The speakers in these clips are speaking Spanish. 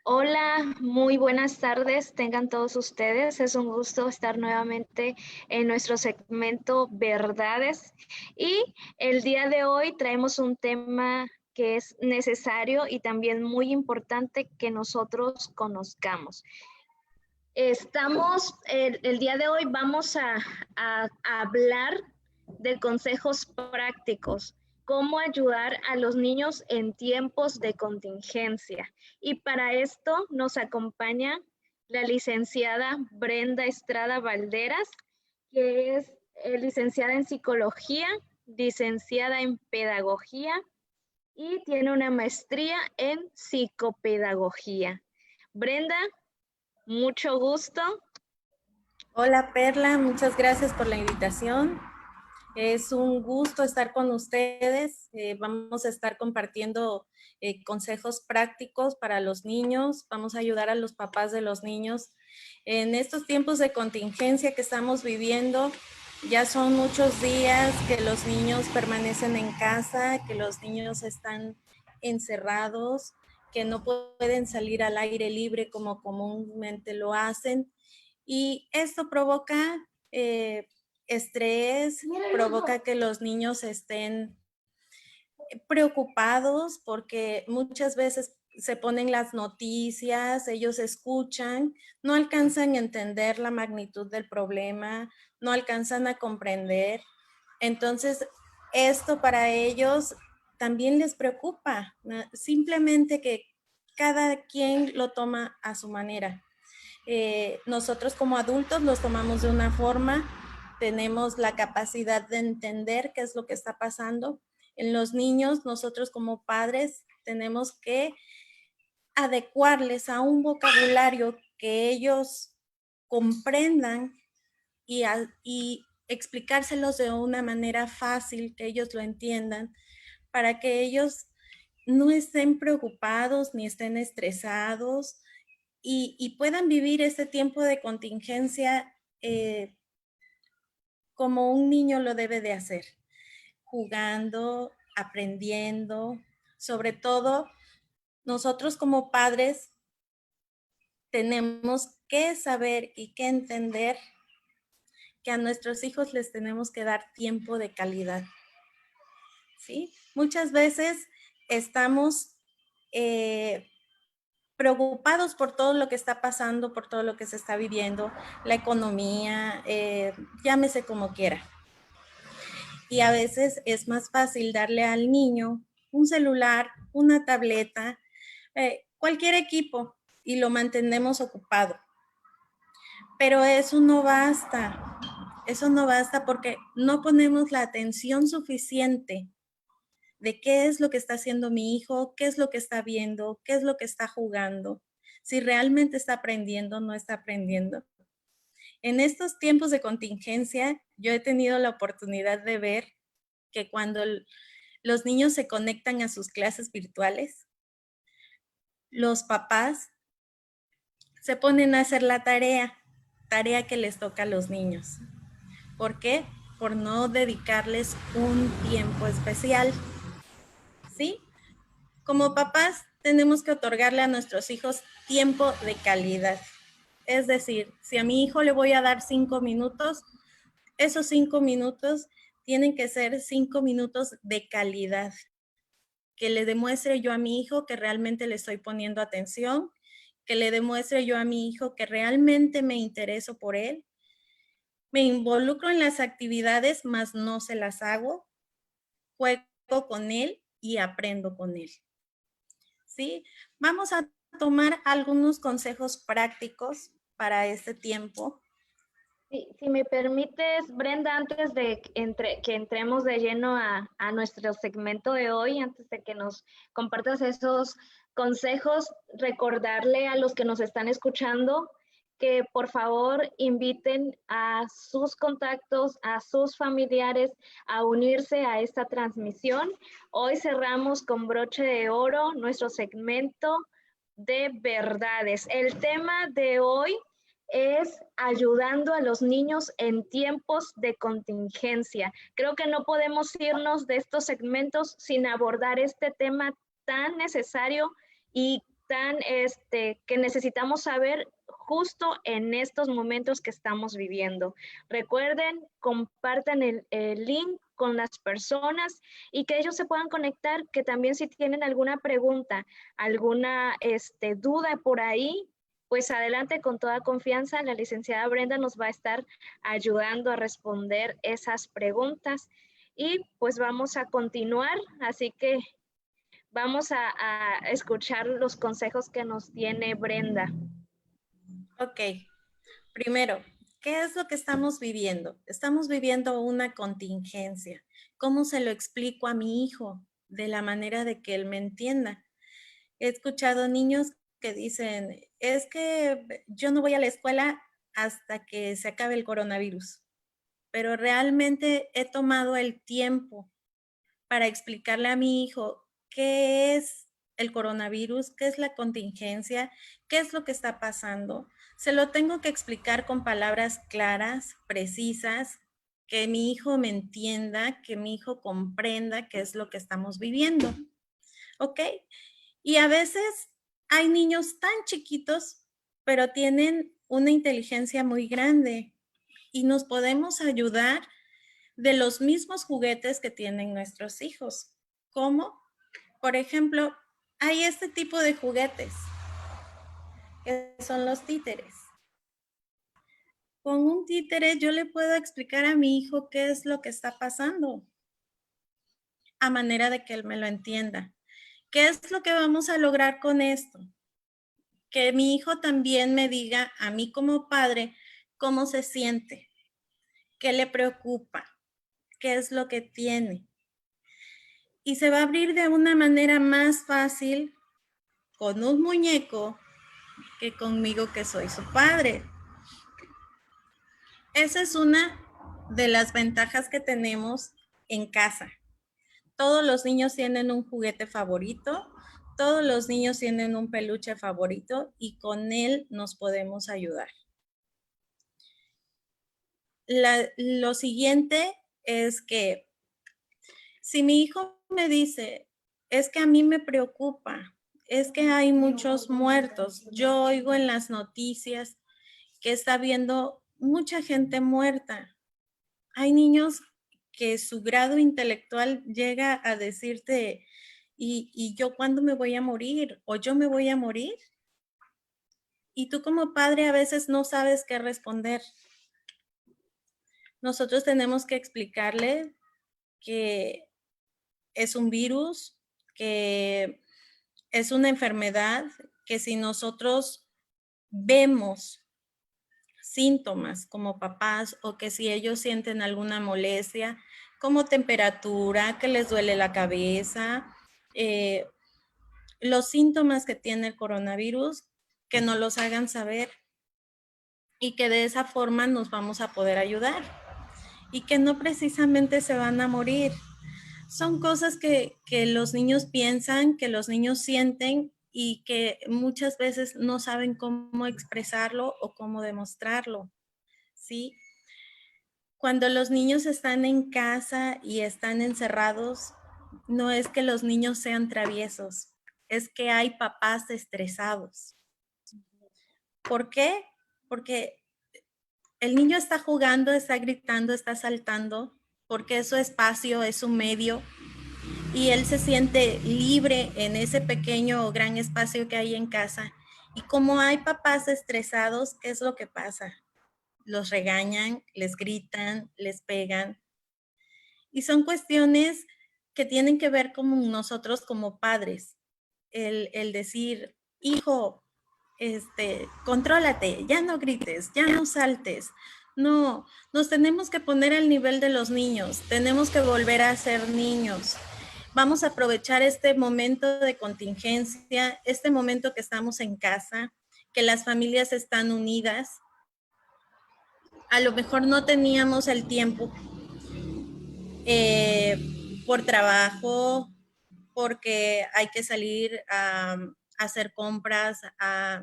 Hola, muy buenas tardes, tengan todos ustedes. Es un gusto estar nuevamente en nuestro segmento Verdades. Y el día de hoy traemos un tema que es necesario y también muy importante que nosotros conozcamos. El día de hoy vamos a hablar de consejos prácticos, cómo ayudar a los niños en tiempos de contingencia. Y para esto nos acompaña la licenciada Brenda Estrada Valderas, que es licenciada en psicología, licenciada en pedagogía y tiene una maestría en psicopedagogía. Brenda, mucho gusto. Hola Perla, muchas gracias por la invitación. Es un gusto estar con ustedes. Vamos a estar compartiendo consejos prácticos para los niños. Vamos a ayudar a los papás de los niños. En estos tiempos de contingencia que estamos viviendo, ya son muchos días que los niños permanecen en casa, que los niños están encerrados, que no pueden salir al aire libre como comúnmente lo hacen. Y esto provoca estrés, provoca que los niños estén preocupados porque muchas veces se ponen las noticias, ellos escuchan, no alcanzan a entender la magnitud del problema, no alcanzan a comprender. Entonces, esto para ellos también les preocupa, ¿no? Simplemente que cada quien lo toma a su manera. Nosotros como adultos los tomamos de una forma, tenemos la capacidad de entender qué es lo que está pasando. En los niños, nosotros como padres tenemos que adecuarles a un vocabulario que ellos comprendan y explicárselos de una manera fácil, que ellos lo entiendan, para que ellos no estén preocupados ni estén estresados y puedan vivir este tiempo de contingencia como un niño lo debe de hacer, jugando, aprendiendo. Sobre todo, nosotros como padres tenemos que saber y que entender que a nuestros hijos les tenemos que dar tiempo de calidad, ¿sí? Muchas veces estamos preocupados por todo lo que está pasando, por todo lo que se está viviendo, la economía, llámese como quiera. Y a veces es más fácil darle al niño un celular, una tableta, cualquier equipo y lo mantenemos ocupado. Pero eso no basta porque no ponemos la atención suficiente de qué es lo que está haciendo mi hijo, qué es lo que está viendo, qué es lo que está jugando, si realmente está aprendiendo o no está aprendiendo. En estos tiempos de contingencia, yo he tenido la oportunidad de ver que cuando los niños se conectan a sus clases virtuales, los papás se ponen a hacer la tarea que les toca a los niños. ¿Por qué? Por no dedicarles un tiempo especial. ¿Sí? Como papás tenemos que otorgarle a nuestros hijos tiempo de calidad. Es decir, si a mi hijo le voy a dar 5 minutos, esos 5 minutos tienen que ser 5 minutos de calidad, que le demuestre yo a mi hijo que realmente le estoy poniendo atención, que le demuestre yo a mi hijo que realmente me intereso por él, me involucro en las actividades, mas no se las hago, juego con él y aprendo con él. ¿Sí? Vamos a tomar algunos consejos prácticos para este tiempo. Sí, si me permites, Brenda, antes de que entremos de lleno a nuestro segmento de hoy, antes de que nos compartas esos consejos, recordarle a los que nos están escuchando que por favor inviten a sus contactos, a sus familiares a unirse a esta transmisión. Hoy cerramos con broche de oro nuestro segmento de verdades. El tema de hoy es ayudando a los niños en tiempos de contingencia. Creo que no podemos irnos de estos segmentos sin abordar este tema tan necesario y tan que necesitamos saber justo en estos momentos que estamos viviendo. Recuerden, compartan el link con las personas y que ellos se puedan conectar, que también si tienen alguna pregunta, alguna duda por ahí, pues adelante con toda confianza. La licenciada Brenda nos va a estar ayudando a responder esas preguntas y pues vamos a continuar. Así que vamos a escuchar los consejos que nos tiene Brenda. Ok, primero, ¿qué es lo que estamos viviendo? Estamos viviendo una contingencia. ¿Cómo se lo explico a mi hijo de la manera de que él me entienda? He escuchado niños que dicen, es que yo no voy a la escuela hasta que se acabe el coronavirus, pero realmente he tomado el tiempo para explicarle a mi hijo qué es el coronavirus, qué es la contingencia, qué es lo que está pasando. Se lo tengo que explicar con palabras claras, precisas, que mi hijo me entienda, que mi hijo comprenda qué es lo que estamos viviendo. ¿Ok? Y a veces hay niños tan chiquitos, pero tienen una inteligencia muy grande y nos podemos ayudar de los mismos juguetes que tienen nuestros hijos. ¿Cómo? Por ejemplo, hay este tipo de juguetes, que son los títeres. Con un títere yo le puedo explicar a mi hijo qué es lo que está pasando, a manera de que él me lo entienda. ¿Qué es lo que vamos a lograr con esto? Que mi hijo también me diga a mí como padre cómo se siente, qué le preocupa, qué es lo que tiene. Y se va a abrir de una manera más fácil con un muñeco que conmigo que soy su padre. Esa es una de las ventajas que tenemos en casa. Todos los niños tienen un juguete favorito, todos los niños tienen un peluche favorito y con él nos podemos ayudar. Lo siguiente es que si mi hijo me dice, es que a mí me preocupa, es que hay muchos muertos, yo oigo en las noticias que está habiendo mucha gente muerta. Hay niños que su grado intelectual llega a decirte, ¿y yo cuándo me voy a morir? ¿O yo me voy a morir? Y tú como padre a veces no sabes qué responder. Nosotros tenemos que explicarle que es un virus, que es una enfermedad, que si nosotros vemos síntomas como papás o que si ellos sienten alguna molestia, como temperatura, que les duele la cabeza, los síntomas que tiene el coronavirus, que nos los hagan saber y que de esa forma nos vamos a poder ayudar y que no precisamente se van a morir. Son cosas que los niños piensan, que los niños sienten y que muchas veces no saben cómo expresarlo o cómo demostrarlo, ¿sí? Cuando los niños están en casa y están encerrados, no es que los niños sean traviesos, es que hay papás estresados. ¿Por qué? Porque el niño está jugando, está gritando, está saltando, porque es su espacio, es su medio, y él se siente libre en ese pequeño o gran espacio que hay en casa. Y como hay papás estresados, ¿qué es lo que pasa? Los regañan, les gritan, les pegan. Y son cuestiones que tienen que ver con nosotros como padres. El decir, hijo, contrólate, ya no grites, ya no saltes. No, nos tenemos que poner al nivel de los niños, tenemos que volver a ser niños. Vamos a aprovechar este momento de contingencia, este momento que estamos en casa, que las familias están unidas. A lo mejor no teníamos el tiempo por trabajo, porque hay que salir a hacer compras, a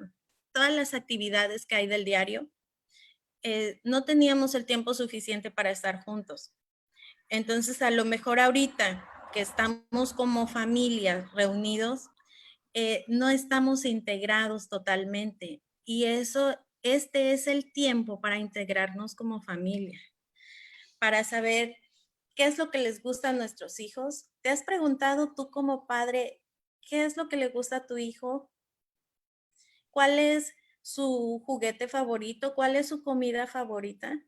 todas las actividades que hay del diario. No teníamos el tiempo suficiente para estar juntos. Entonces, a lo mejor ahorita que estamos como familia reunidos, no estamos integrados totalmente. Y este es el tiempo para integrarnos como familia, para saber qué es lo que les gusta a nuestros hijos. ¿Te has preguntado tú como padre qué es lo que le gusta a tu hijo? ¿Cuál es su juguete favorito? ¿Cuál es su comida favorita?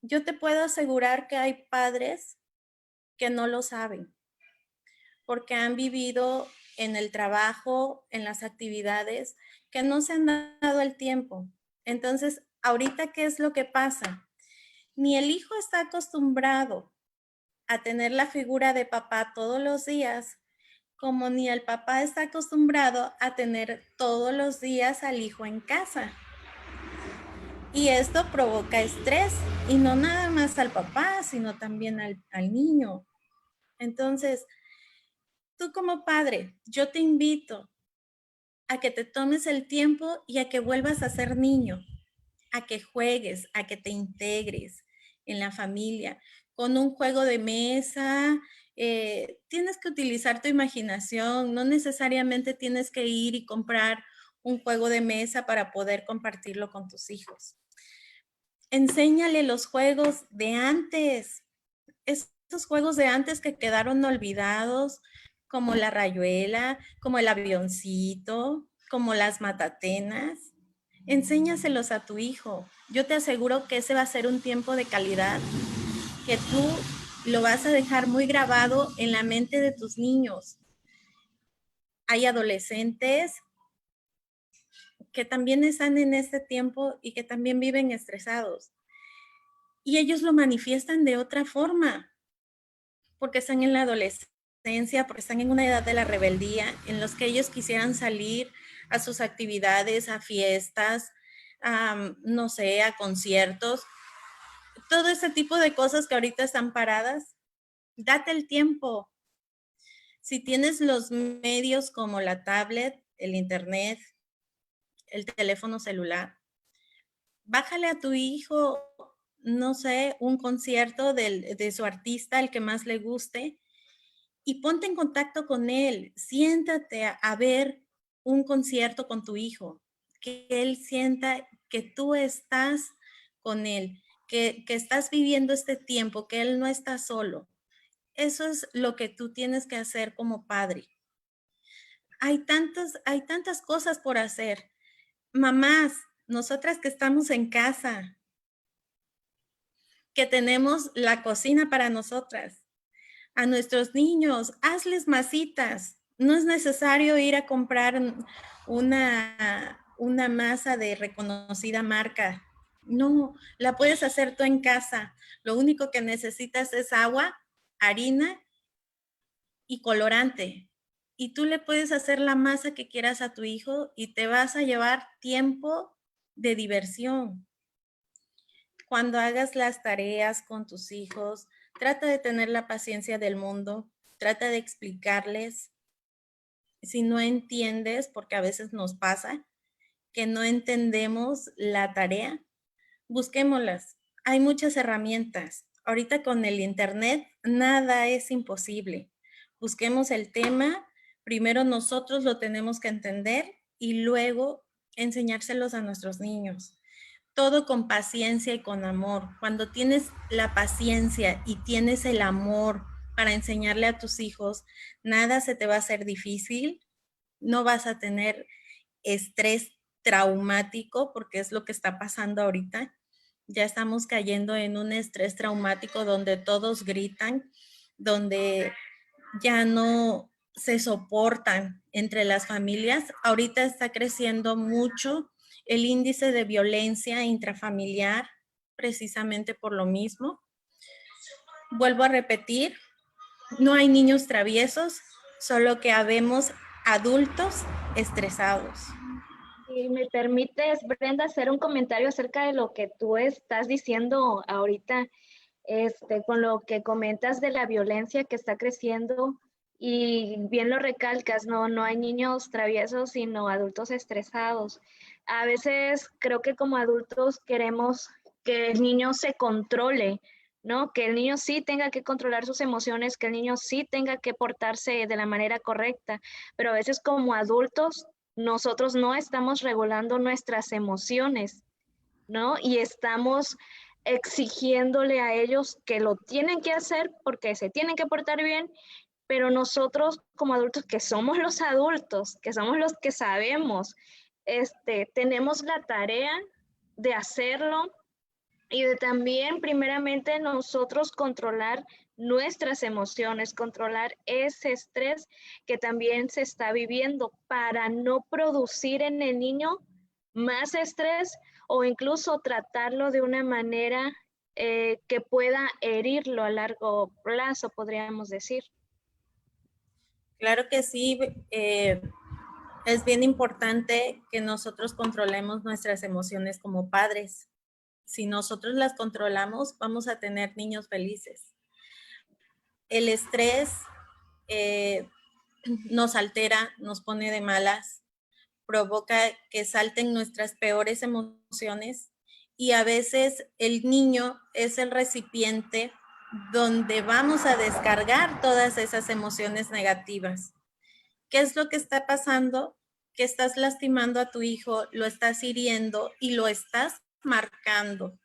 Yo te puedo asegurar que hay padres que no lo saben, porque han vivido en el trabajo, en las actividades, que no se han dado el tiempo. Entonces, ahorita, ¿qué es lo que pasa? Ni el hijo está acostumbrado a tener la figura de papá todos los días, como ni el papá está acostumbrado a tener todos los días al hijo en casa. Y esto provoca estrés, y no nada más al papá, sino también al niño. Entonces, tú como padre, yo te invito a que te tomes el tiempo y a que vuelvas a ser niño, a que juegues, a que te integres en la familia con un juego de mesa. Tienes que utilizar tu imaginación, no necesariamente tienes que ir y comprar un juego de mesa para poder compartirlo con tus hijos. Enséñale los juegos de antes, estos juegos de antes que quedaron olvidados, como la rayuela, como el avioncito, como las matatenas. Enséñaselos a tu hijo. Yo te aseguro que ese va a ser un tiempo de calidad, que tú lo vas a dejar muy grabado en la mente de tus niños. Hay adolescentes que también están en este tiempo y que también viven estresados. Y ellos lo manifiestan de otra forma, porque están en la adolescencia, porque están en una edad de la rebeldía, en los que ellos quisieran salir a sus actividades, a fiestas, no sé, a conciertos, todo ese tipo de cosas que ahorita están paradas. Date el tiempo. Si tienes los medios como la tablet, el internet, el teléfono celular, bájale a tu hijo, no sé, un concierto de su artista, el que más le guste, y ponte en contacto con él. Siéntate a ver un concierto con tu hijo, que él sienta que tú estás con él, que estás viviendo este tiempo, que él no está solo. Eso es lo que tú tienes que hacer como padre. Hay tantas cosas por hacer. Mamás, nosotras que estamos en casa, que tenemos la cocina para nosotras, a nuestros niños, hazles masitas. No es necesario ir a comprar una masa de reconocida marca. No, la puedes hacer tú en casa. Lo único que necesitas es agua, harina y colorante. Y tú le puedes hacer la masa que quieras a tu hijo y te vas a llevar tiempo de diversión. Cuando hagas las tareas con tus hijos, trata de tener la paciencia del mundo, trata de explicarles. Si no entiendes, porque a veces nos pasa que no entendemos la tarea, busquémoslas. Hay muchas herramientas. Ahorita con el internet nada es imposible. Busquemos el tema, primero nosotros lo tenemos que entender y luego enseñárselos a nuestros niños. Todo con paciencia y con amor. Cuando tienes la paciencia y tienes el amor para enseñarle a tus hijos, nada se te va a hacer difícil, no vas a tener estrés traumático, porque es lo que está pasando ahorita. Ya estamos cayendo en un estrés traumático donde todos gritan, donde ya no se soportan entre las familias. Ahorita está creciendo mucho el índice de violencia intrafamiliar, precisamente por lo mismo. Vuelvo a repetir, no hay niños traviesos, solo que habemos adultos estresados. Si me permites, Brenda, hacer un comentario acerca de lo que tú estás diciendo ahorita, con lo que comentas de la violencia que está creciendo y bien lo recalcas, no hay niños traviesos, sino adultos estresados. A veces creo que como adultos queremos que el niño se controle, ¿no? Que el niño sí tenga que controlar sus emociones, que el niño sí tenga que portarse de la manera correcta, pero a veces como adultos nosotros no estamos regulando nuestras emociones, ¿no? Y estamos exigiéndole a ellos que lo tienen que hacer porque se tienen que portar bien, pero nosotros como adultos, que somos los adultos, que somos los que sabemos, tenemos la tarea de hacerlo y de también primeramente nosotros controlar nuestras emociones, controlar ese estrés que también se está viviendo para no producir en el niño más estrés o incluso tratarlo de una manera que pueda herirlo a largo plazo, podríamos decir. Claro que sí, es bien importante que nosotros controlemos nuestras emociones como padres. Si nosotros las controlamos, vamos a tener niños felices. El estrés nos altera, nos pone de malas, provoca que salten nuestras peores emociones y a veces el niño es el recipiente donde vamos a descargar todas esas emociones negativas. ¿Qué es lo que está pasando? Que estás lastimando a tu hijo, lo estás hiriendo y lo estás marcando.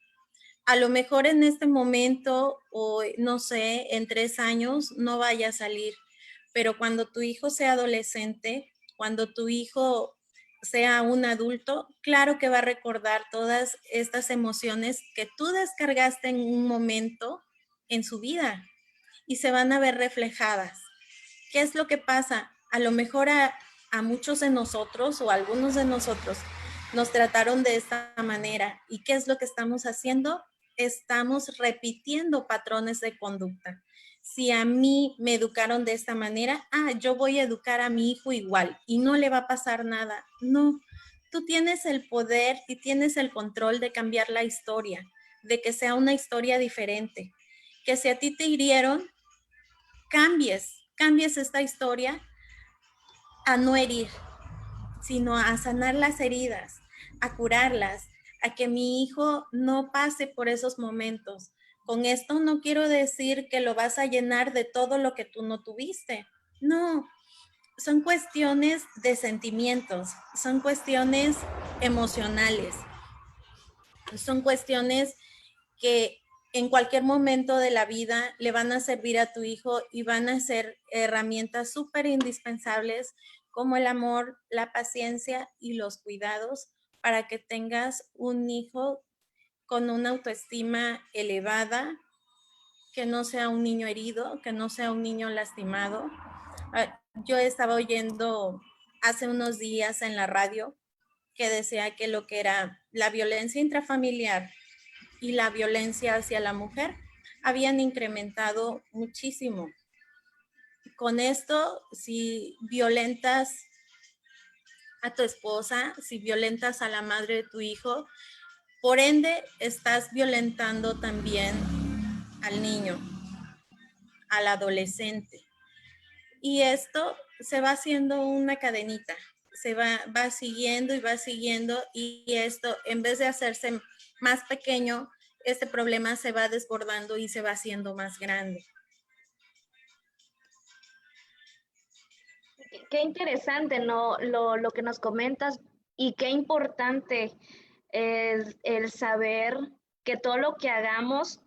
A lo mejor en este momento o no sé, en 3 años no vaya a salir, pero cuando tu hijo sea adolescente, cuando tu hijo sea un adulto, claro que va a recordar todas estas emociones que tú descargaste en un momento en su vida y se van a ver reflejadas. ¿Qué es lo que pasa? A lo mejor a muchos de nosotros o a algunos de nosotros nos trataron de esta manera. ¿Y qué es lo que estamos haciendo? Estamos repitiendo patrones de conducta. Si a mí me educaron de esta manera, yo voy a educar a mi hijo igual y no le va a pasar nada. No, tú tienes el poder y tienes el control de cambiar la historia, de que sea una historia diferente. Que si a ti te hirieron, cambies esta historia a no herir, sino a sanar las heridas, a curarlas, a que mi hijo no pase por esos momentos. Con esto no quiero decir que lo vas a llenar de todo lo que tú no tuviste. No, son cuestiones de sentimientos, son cuestiones emocionales, son cuestiones que en cualquier momento de la vida le van a servir a tu hijo y van a ser herramientas súper indispensables como el amor, la paciencia y los cuidados para que tengas un hijo con una autoestima elevada, que no sea un niño herido, que no sea un niño lastimado. Yo estaba oyendo hace unos días en la radio que decía que lo que era la violencia intrafamiliar y la violencia hacia la mujer habían incrementado muchísimo. Con esto, si violentas a tu esposa, si violentas a la madre de tu hijo, por ende estás violentando también al niño, al adolescente. Y esto se va haciendo una cadenita, se va siguiendo y va siguiendo, y esto, en vez de hacerse más pequeño, este problema se va desbordando y se va haciendo más grande. Qué interesante, ¿no? Lo que nos comentas y qué importante es el saber que todo lo que hagamos,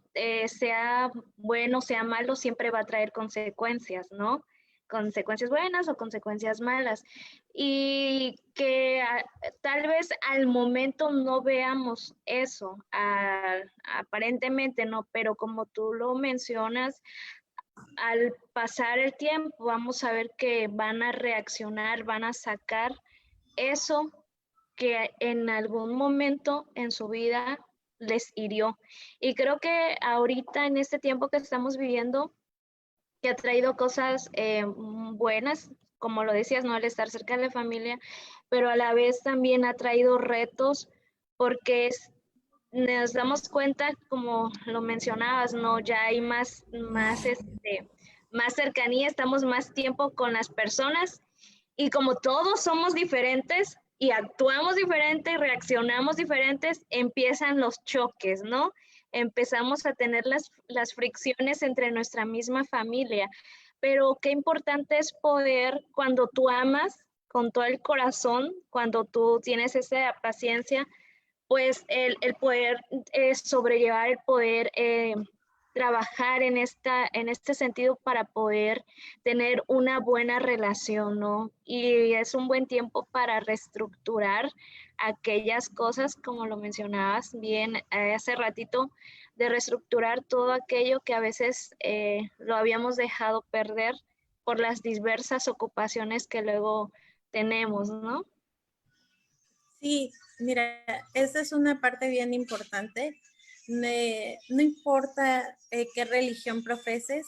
sea bueno, sea malo, siempre va a traer consecuencias, ¿no? Consecuencias buenas o consecuencias malas. Y que tal vez al momento no veamos eso, aparentemente no, pero como tú lo mencionas, al pasar el tiempo vamos a ver que van a reaccionar, van a sacar eso que en algún momento en su vida les hirió. Y creo que ahorita en este tiempo que estamos viviendo, que ha traído cosas buenas, como lo decías, ¿no? El estar cerca de la familia, pero a la vez también ha traído retos porque nos damos cuenta, como lo mencionabas, ¿no? Ya hay más cercanía, estamos más tiempo con las personas y como todos somos diferentes y actuamos diferente y reaccionamos diferentes, empiezan los choques, ¿no? empezamos a tener las fricciones entre nuestra misma familia. Pero qué importante es poder, cuando tú amas con todo el corazón, cuando tú tienes esa paciencia, pues el poder sobrellevar, el poder trabajar en este sentido para poder tener una buena relación, ¿no? Y es un buen tiempo para reestructurar aquellas cosas, como lo mencionabas bien hace ratito, de reestructurar todo aquello que a veces lo habíamos dejado perder por las diversas ocupaciones que luego tenemos, ¿no? Sí, mira, esa es una parte bien importante. No importa qué religión profeses,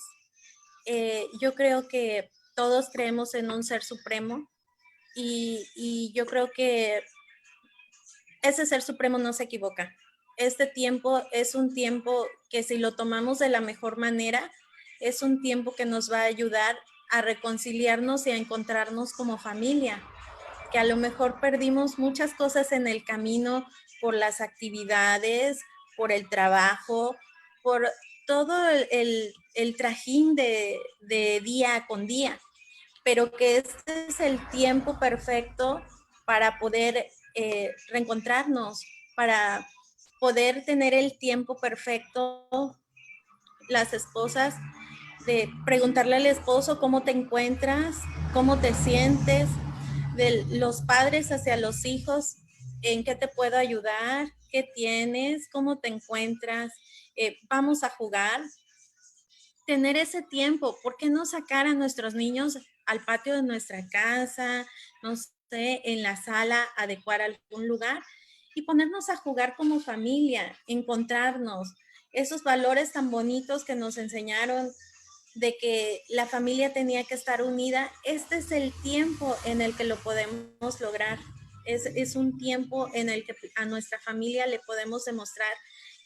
yo creo que todos creemos en un ser supremo y yo creo que ese ser supremo no se equivoca. Este tiempo es un tiempo que si lo tomamos de la mejor manera, es un tiempo que nos va a ayudar a reconciliarnos y a encontrarnos como familia, que a lo mejor perdimos muchas cosas en el camino por las actividades, por el trabajo, por todo el trajín de día con día, pero que este es el tiempo perfecto para poder reencontrarnos, para poder tener el tiempo perfecto, las esposas, de preguntarle al esposo cómo te encuentras, cómo te sientes, de los padres hacia los hijos, en qué te puedo ayudar, qué tienes, cómo te encuentras, vamos a jugar. Tener ese tiempo, ¿por qué no sacar a nuestros niños al patio de nuestra casa, no sé, en la sala, adecuar algún lugar y ponernos a jugar como familia, encontrarnos, esos valores tan bonitos que nos enseñaron de que la familia tenía que estar unida? Este es el tiempo en el que lo podemos lograr. Es un tiempo en el que a nuestra familia le podemos demostrar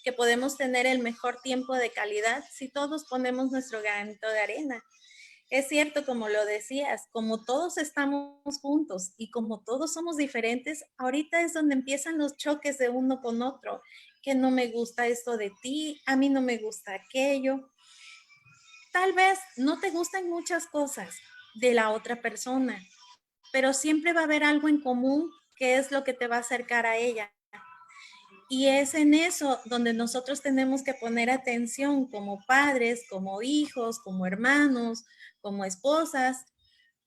que podemos tener el mejor tiempo de calidad si todos ponemos nuestro granito de arena. Es cierto, como lo decías, como todos estamos juntos y como todos somos diferentes, ahorita es donde empiezan los choques de uno con otro, que no me gusta esto de ti, a mí no me gusta aquello. Tal vez no te gustan muchas cosas de la otra persona, pero siempre va a haber algo en común que es lo que te va a acercar a ella. Y es en eso donde nosotros tenemos que poner atención como padres, como hijos, como hermanos, como esposas,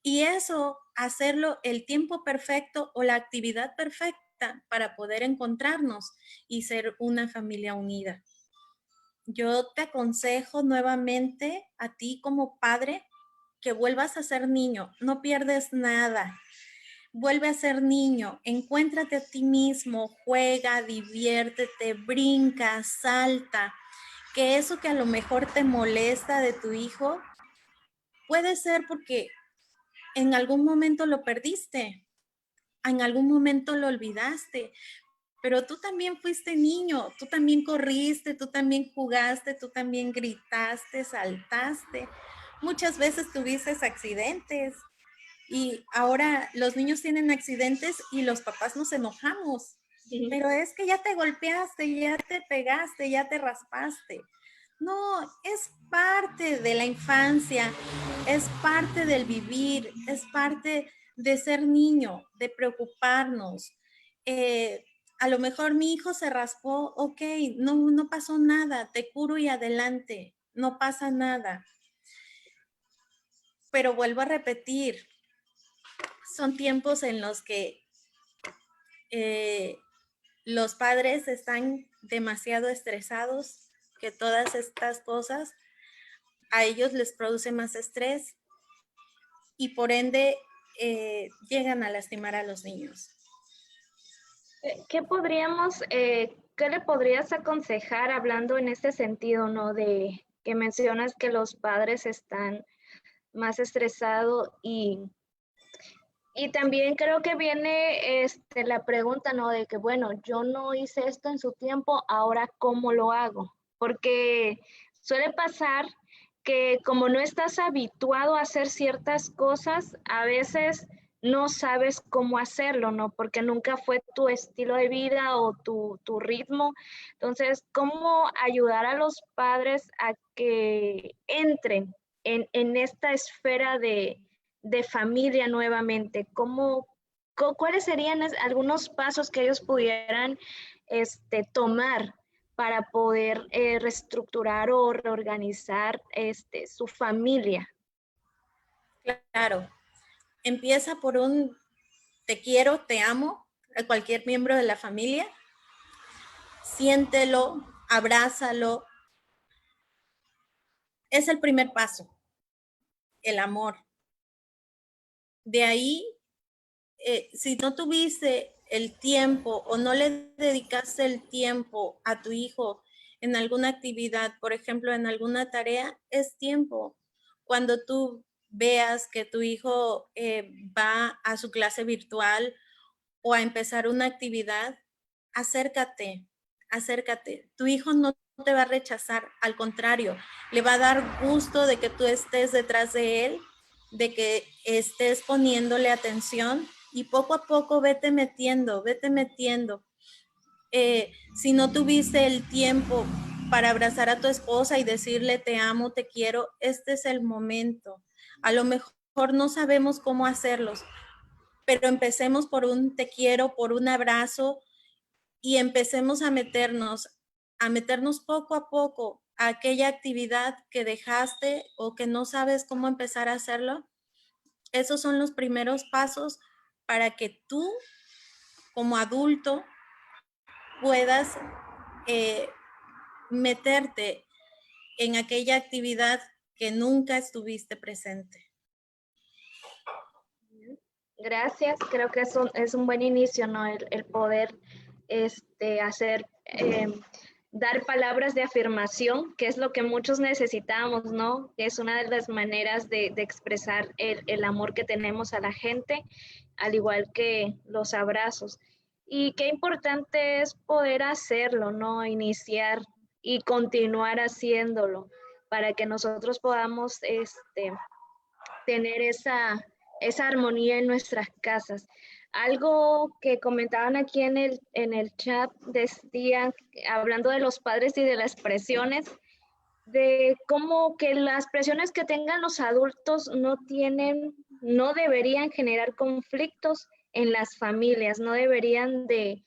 y eso hacerlo el tiempo perfecto o la actividad perfecta para poder encontrarnos y ser una familia unida. Yo te aconsejo nuevamente a ti como padre que vuelvas a ser niño, no pierdes nada. Vuelve a ser niño, encuéntrate a ti mismo, juega, diviértete, brinca, salta. Que eso que a lo mejor te molesta de tu hijo puede ser porque en algún momento lo perdiste, en algún momento lo olvidaste, pero tú también fuiste niño, tú también corriste, tú también jugaste, tú también gritaste, saltaste. Muchas veces tuviste accidentes. Y ahora los niños tienen accidentes y los papás nos enojamos. Pero es que ya te golpeaste, ya te pegaste, ya te raspaste. No, es parte de la infancia, es parte del vivir, es parte de ser niño, de preocuparnos. A lo mejor mi hijo se raspó, ok, no pasó nada, te curo y adelante, no pasa nada. Pero vuelvo a repetir, son tiempos en los que los padres están demasiado estresados, que todas estas cosas a ellos les produce más estrés y por ende llegan a lastimar a los niños. ¿Qué le podrías aconsejar hablando en este sentido, ¿no? De que mencionas que los padres están más estresados y también creo que viene la pregunta, ¿no? De que, bueno, yo no hice esto en su tiempo, ahora ¿cómo lo hago? Porque suele pasar que como no estás habituado a hacer ciertas cosas, a veces no sabes cómo hacerlo, ¿no? Porque nunca fue tu estilo de vida o tu ritmo. Entonces, ¿cómo ayudar a los padres a que entren en esta esfera de familia nuevamente? ¿Cuáles serían algunos pasos que ellos pudieran tomar para poder reestructurar o reorganizar su familia? Claro, empieza por un te quiero, te amo a cualquier miembro de la familia. Siéntelo, abrázalo. Es el primer paso, el amor. De ahí, si no tuviste el tiempo o no le dedicaste el tiempo a tu hijo en alguna actividad, por ejemplo, en alguna tarea, es tiempo. Cuando tú veas que tu hijo va a su clase virtual o a empezar una actividad, acércate, acércate. Tu hijo no te va a rechazar, al contrario, le va a dar gusto de que tú estés detrás de él, de que estés poniéndole atención y poco a poco vete metiendo, vete metiendo. Si no tuviste el tiempo para abrazar a tu esposa y decirle te amo, te quiero, este es el momento. A lo mejor no sabemos cómo hacerlos, pero empecemos por un te quiero, por un abrazo y empecemos a meternos poco a poco a aquella actividad que dejaste o que no sabes cómo empezar a hacerlo. Esos son los primeros pasos para que tú como adulto puedas meterte en aquella actividad que nunca estuviste presente. Gracias, creo que es un buen inicio, ¿no? El poder hacer, dar palabras de afirmación, que es lo que muchos necesitamos, ¿no? Que es una de las maneras de expresar el amor que tenemos a la gente, al igual que los abrazos. Y qué importante es poder hacerlo, ¿no? Iniciar y continuar haciéndolo para que nosotros podamos tener esa armonía en nuestras casas. Algo que comentaban aquí en el chat, decían, hablando de los padres y de las presiones, de cómo que las presiones que tengan los adultos no deberían generar conflictos en las familias, no deberían de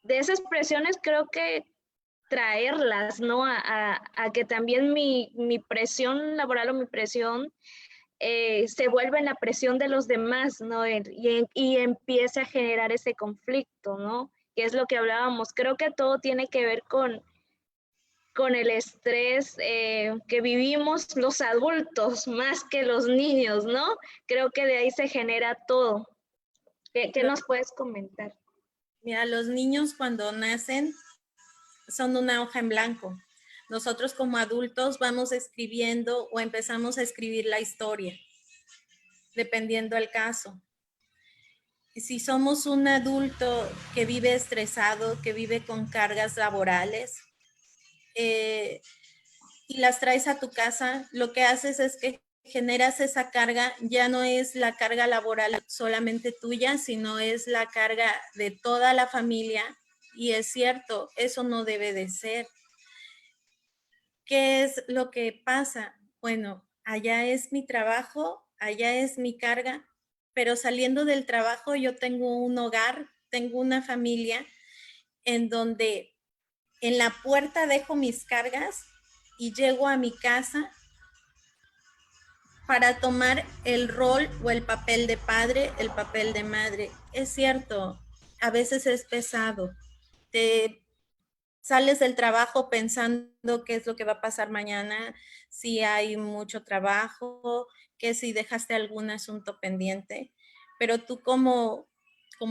esas presiones creo que traerlas, ¿no? A que también mi presión laboral o mi presión se vuelve en la presión de los demás, ¿no? Y empieza a generar ese conflicto, ¿no? Que es lo que hablábamos. Creo que todo tiene que ver con el estrés que vivimos los adultos más que los niños, ¿no? Creo que de ahí se genera todo. ¿Qué nos puedes comentar? Mira, los niños cuando nacen son una hoja en blanco. Nosotros como adultos vamos escribiendo o empezamos a escribir la historia, dependiendo del caso. Si somos un adulto que vive estresado, que vive con cargas laborales y las traes a tu casa, lo que haces es que generas esa carga, ya no es la carga laboral solamente tuya, sino es la carga de toda la familia. Y es cierto, eso no debe de ser. ¿Qué es lo que pasa? Bueno, allá es mi trabajo, allá es mi carga, pero saliendo del trabajo yo tengo un hogar, tengo una familia en donde en la puerta dejo mis cargas y llego a mi casa para tomar el rol o el papel de padre, el papel de madre. Es cierto, a veces es pesado. Te sales del trabajo pensando qué es lo que va a pasar mañana, si hay mucho trabajo, que si dejaste algún asunto pendiente, pero tú como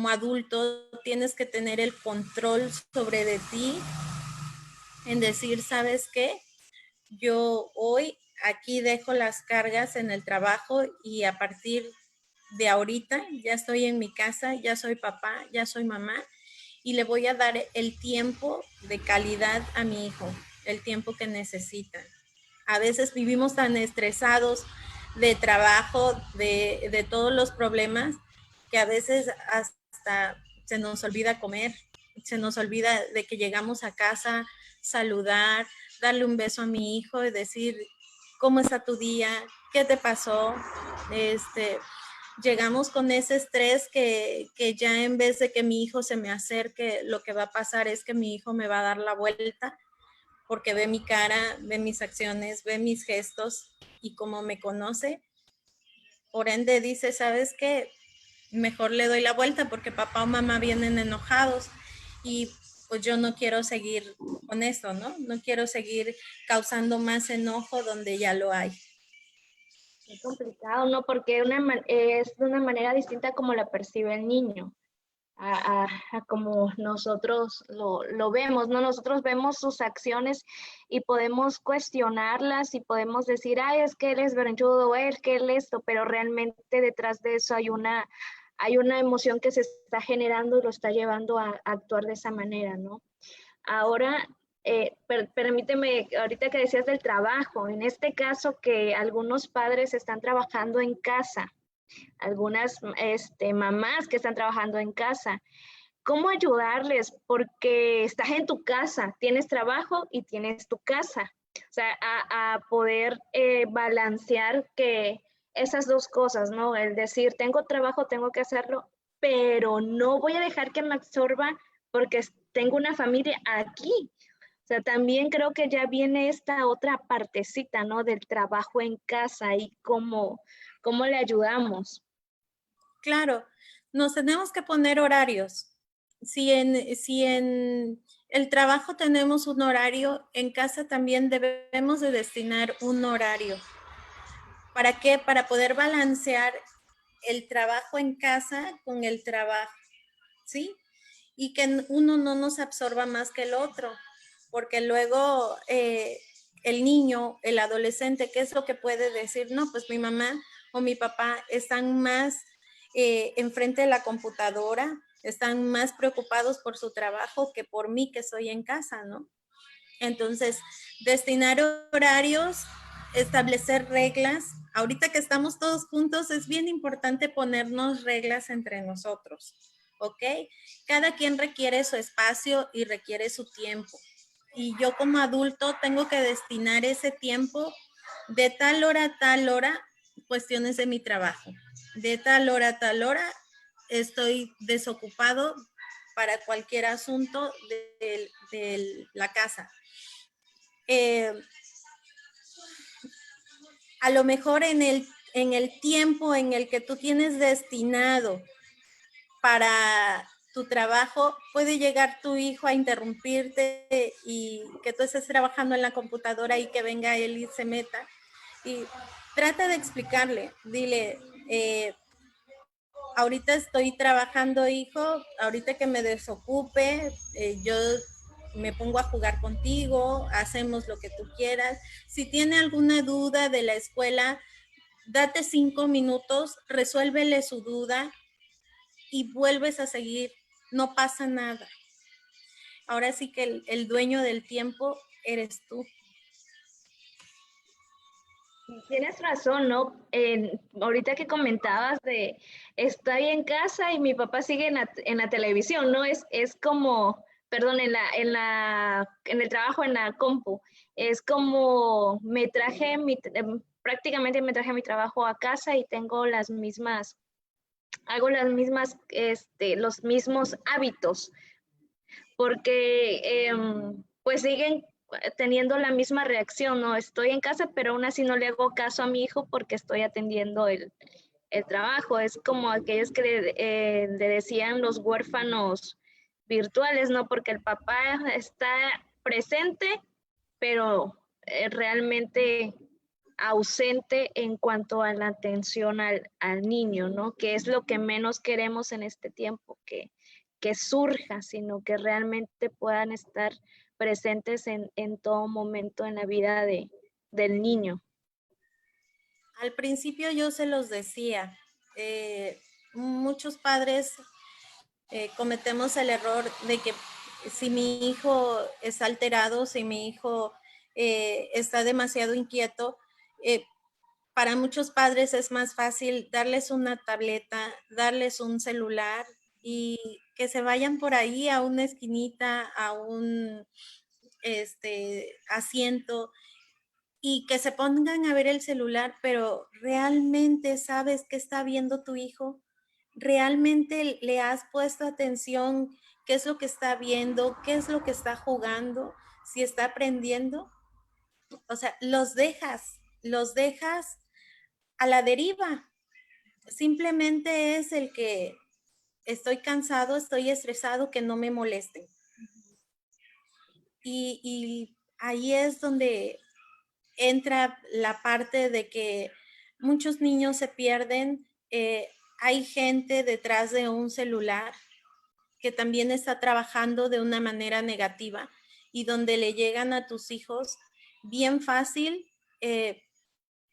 adulto tienes que tener el control sobre de ti en decir, ¿sabes qué? Yo hoy aquí dejo las cargas en el trabajo y a partir de ahorita ya estoy en mi casa, ya soy papá, ya soy mamá y le voy a dar el tiempo de calidad a mi hijo, el tiempo que necesita. A veces vivimos tan estresados de trabajo, de todos los problemas, que a veces hasta se nos olvida comer, se nos olvida de que llegamos a casa, saludar, darle un beso a mi hijo y decir, ¿cómo está tu día? ¿Qué te pasó? Llegamos con ese estrés que ya en vez de que mi hijo se me acerque, lo que va a pasar es que mi hijo me va a dar la vuelta porque ve mi cara, ve mis acciones, ve mis gestos y como me conoce, por ende dice, ¿sabes qué? Mejor le doy la vuelta porque papá o mamá vienen enojados y pues yo no quiero seguir con esto, ¿no? No quiero seguir causando más enojo donde ya lo hay. Es complicado, ¿no? Porque es de una manera distinta como la percibe el niño. A como nosotros lo vemos, ¿no? Nosotros vemos sus acciones y podemos cuestionarlas y podemos decir, ay, es que él es berrinchudo, es que él esto, pero realmente detrás de eso hay una emoción que se está generando y lo está llevando a actuar de esa manera, ¿no? Ahora, permíteme, ahorita que decías del trabajo, en este caso que algunos padres están trabajando en casa, algunas mamás que están trabajando en casa. ¿Cómo ayudarles? Porque estás en tu casa, tienes trabajo y tienes tu casa. O sea, a poder balancear que esas dos cosas, ¿no? El decir, tengo trabajo, tengo que hacerlo, pero no voy a dejar que me absorba porque tengo una familia aquí. O sea, también creo que ya viene esta otra partecita, ¿no? Del trabajo en casa y cómo le ayudamos. Claro, nos tenemos que poner horarios. Si en el trabajo tenemos un horario, en casa también debemos de destinar un horario. ¿Para qué? Para poder balancear el trabajo en casa con el trabajo, ¿sí? Y que uno no nos absorba más que el otro, porque luego el niño, el adolescente, ¿qué es lo que puede decir? No, pues mi mamá o mi papá están más enfrente de la computadora, están más preocupados por su trabajo que por mí que soy en casa, ¿no? Entonces, destinar horarios, establecer reglas. Ahorita que estamos todos juntos, es bien importante ponernos reglas entre nosotros, ¿ok? Cada quien requiere su espacio y requiere su tiempo. Y yo como adulto tengo que destinar ese tiempo de tal hora a tal hora, cuestiones de mi trabajo. De tal hora a tal hora estoy desocupado para cualquier asunto de la casa. A lo mejor en el tiempo en el que tú tienes destinado para tu trabajo, puede llegar tu hijo a interrumpirte y que tú estés trabajando en la computadora y que venga él y se meta. Y trata de explicarle, dile, ahorita estoy trabajando, hijo, ahorita que me desocupe, yo me pongo a jugar contigo, hacemos lo que tú quieras. Si tiene alguna duda de la escuela, date 5 minutos, resuélvele su duda y vuelves a seguir, no pasa nada. Ahora sí que el dueño del tiempo eres tú. Tienes razón, ¿no? Ahorita que comentabas de estoy en casa y mi papá sigue en la televisión, ¿no? Es como, perdón, en el trabajo, en la compu. Es como prácticamente me traje mi trabajo a casa y tengo hago las mismas, los mismos hábitos, porque pues siguen teniendo la misma reacción, ¿no? Estoy en casa, pero aún así no le hago caso a mi hijo porque estoy atendiendo el trabajo. Es como aquellos que le decían los huérfanos virtuales, ¿no? Porque el papá está presente, pero realmente ausente en cuanto a la atención al niño, ¿no? Que es lo que menos queremos en este tiempo, que surja, sino que realmente puedan estar presentes en todo momento en la vida del niño. Al principio yo se los decía, muchos padres cometemos el error de que si mi hijo está alterado, si mi hijo está demasiado inquieto, para muchos padres es más fácil darles una tableta, darles un celular y que se vayan por ahí a una esquinita, a un asiento y que se pongan a ver el celular, pero ¿realmente sabes qué está viendo tu hijo? ¿Realmente le has puesto atención? ¿Qué es lo que está viendo? ¿Qué es lo que está jugando? ¿Si está aprendiendo? O sea, los dejas a la deriva. Simplemente es el que estoy cansado, estoy estresado, que no me molesten. Y ahí es donde entra la parte de que muchos niños se pierden. Hay gente detrás de un celular que también está trabajando de una manera negativa y donde le llegan a tus hijos bien fácil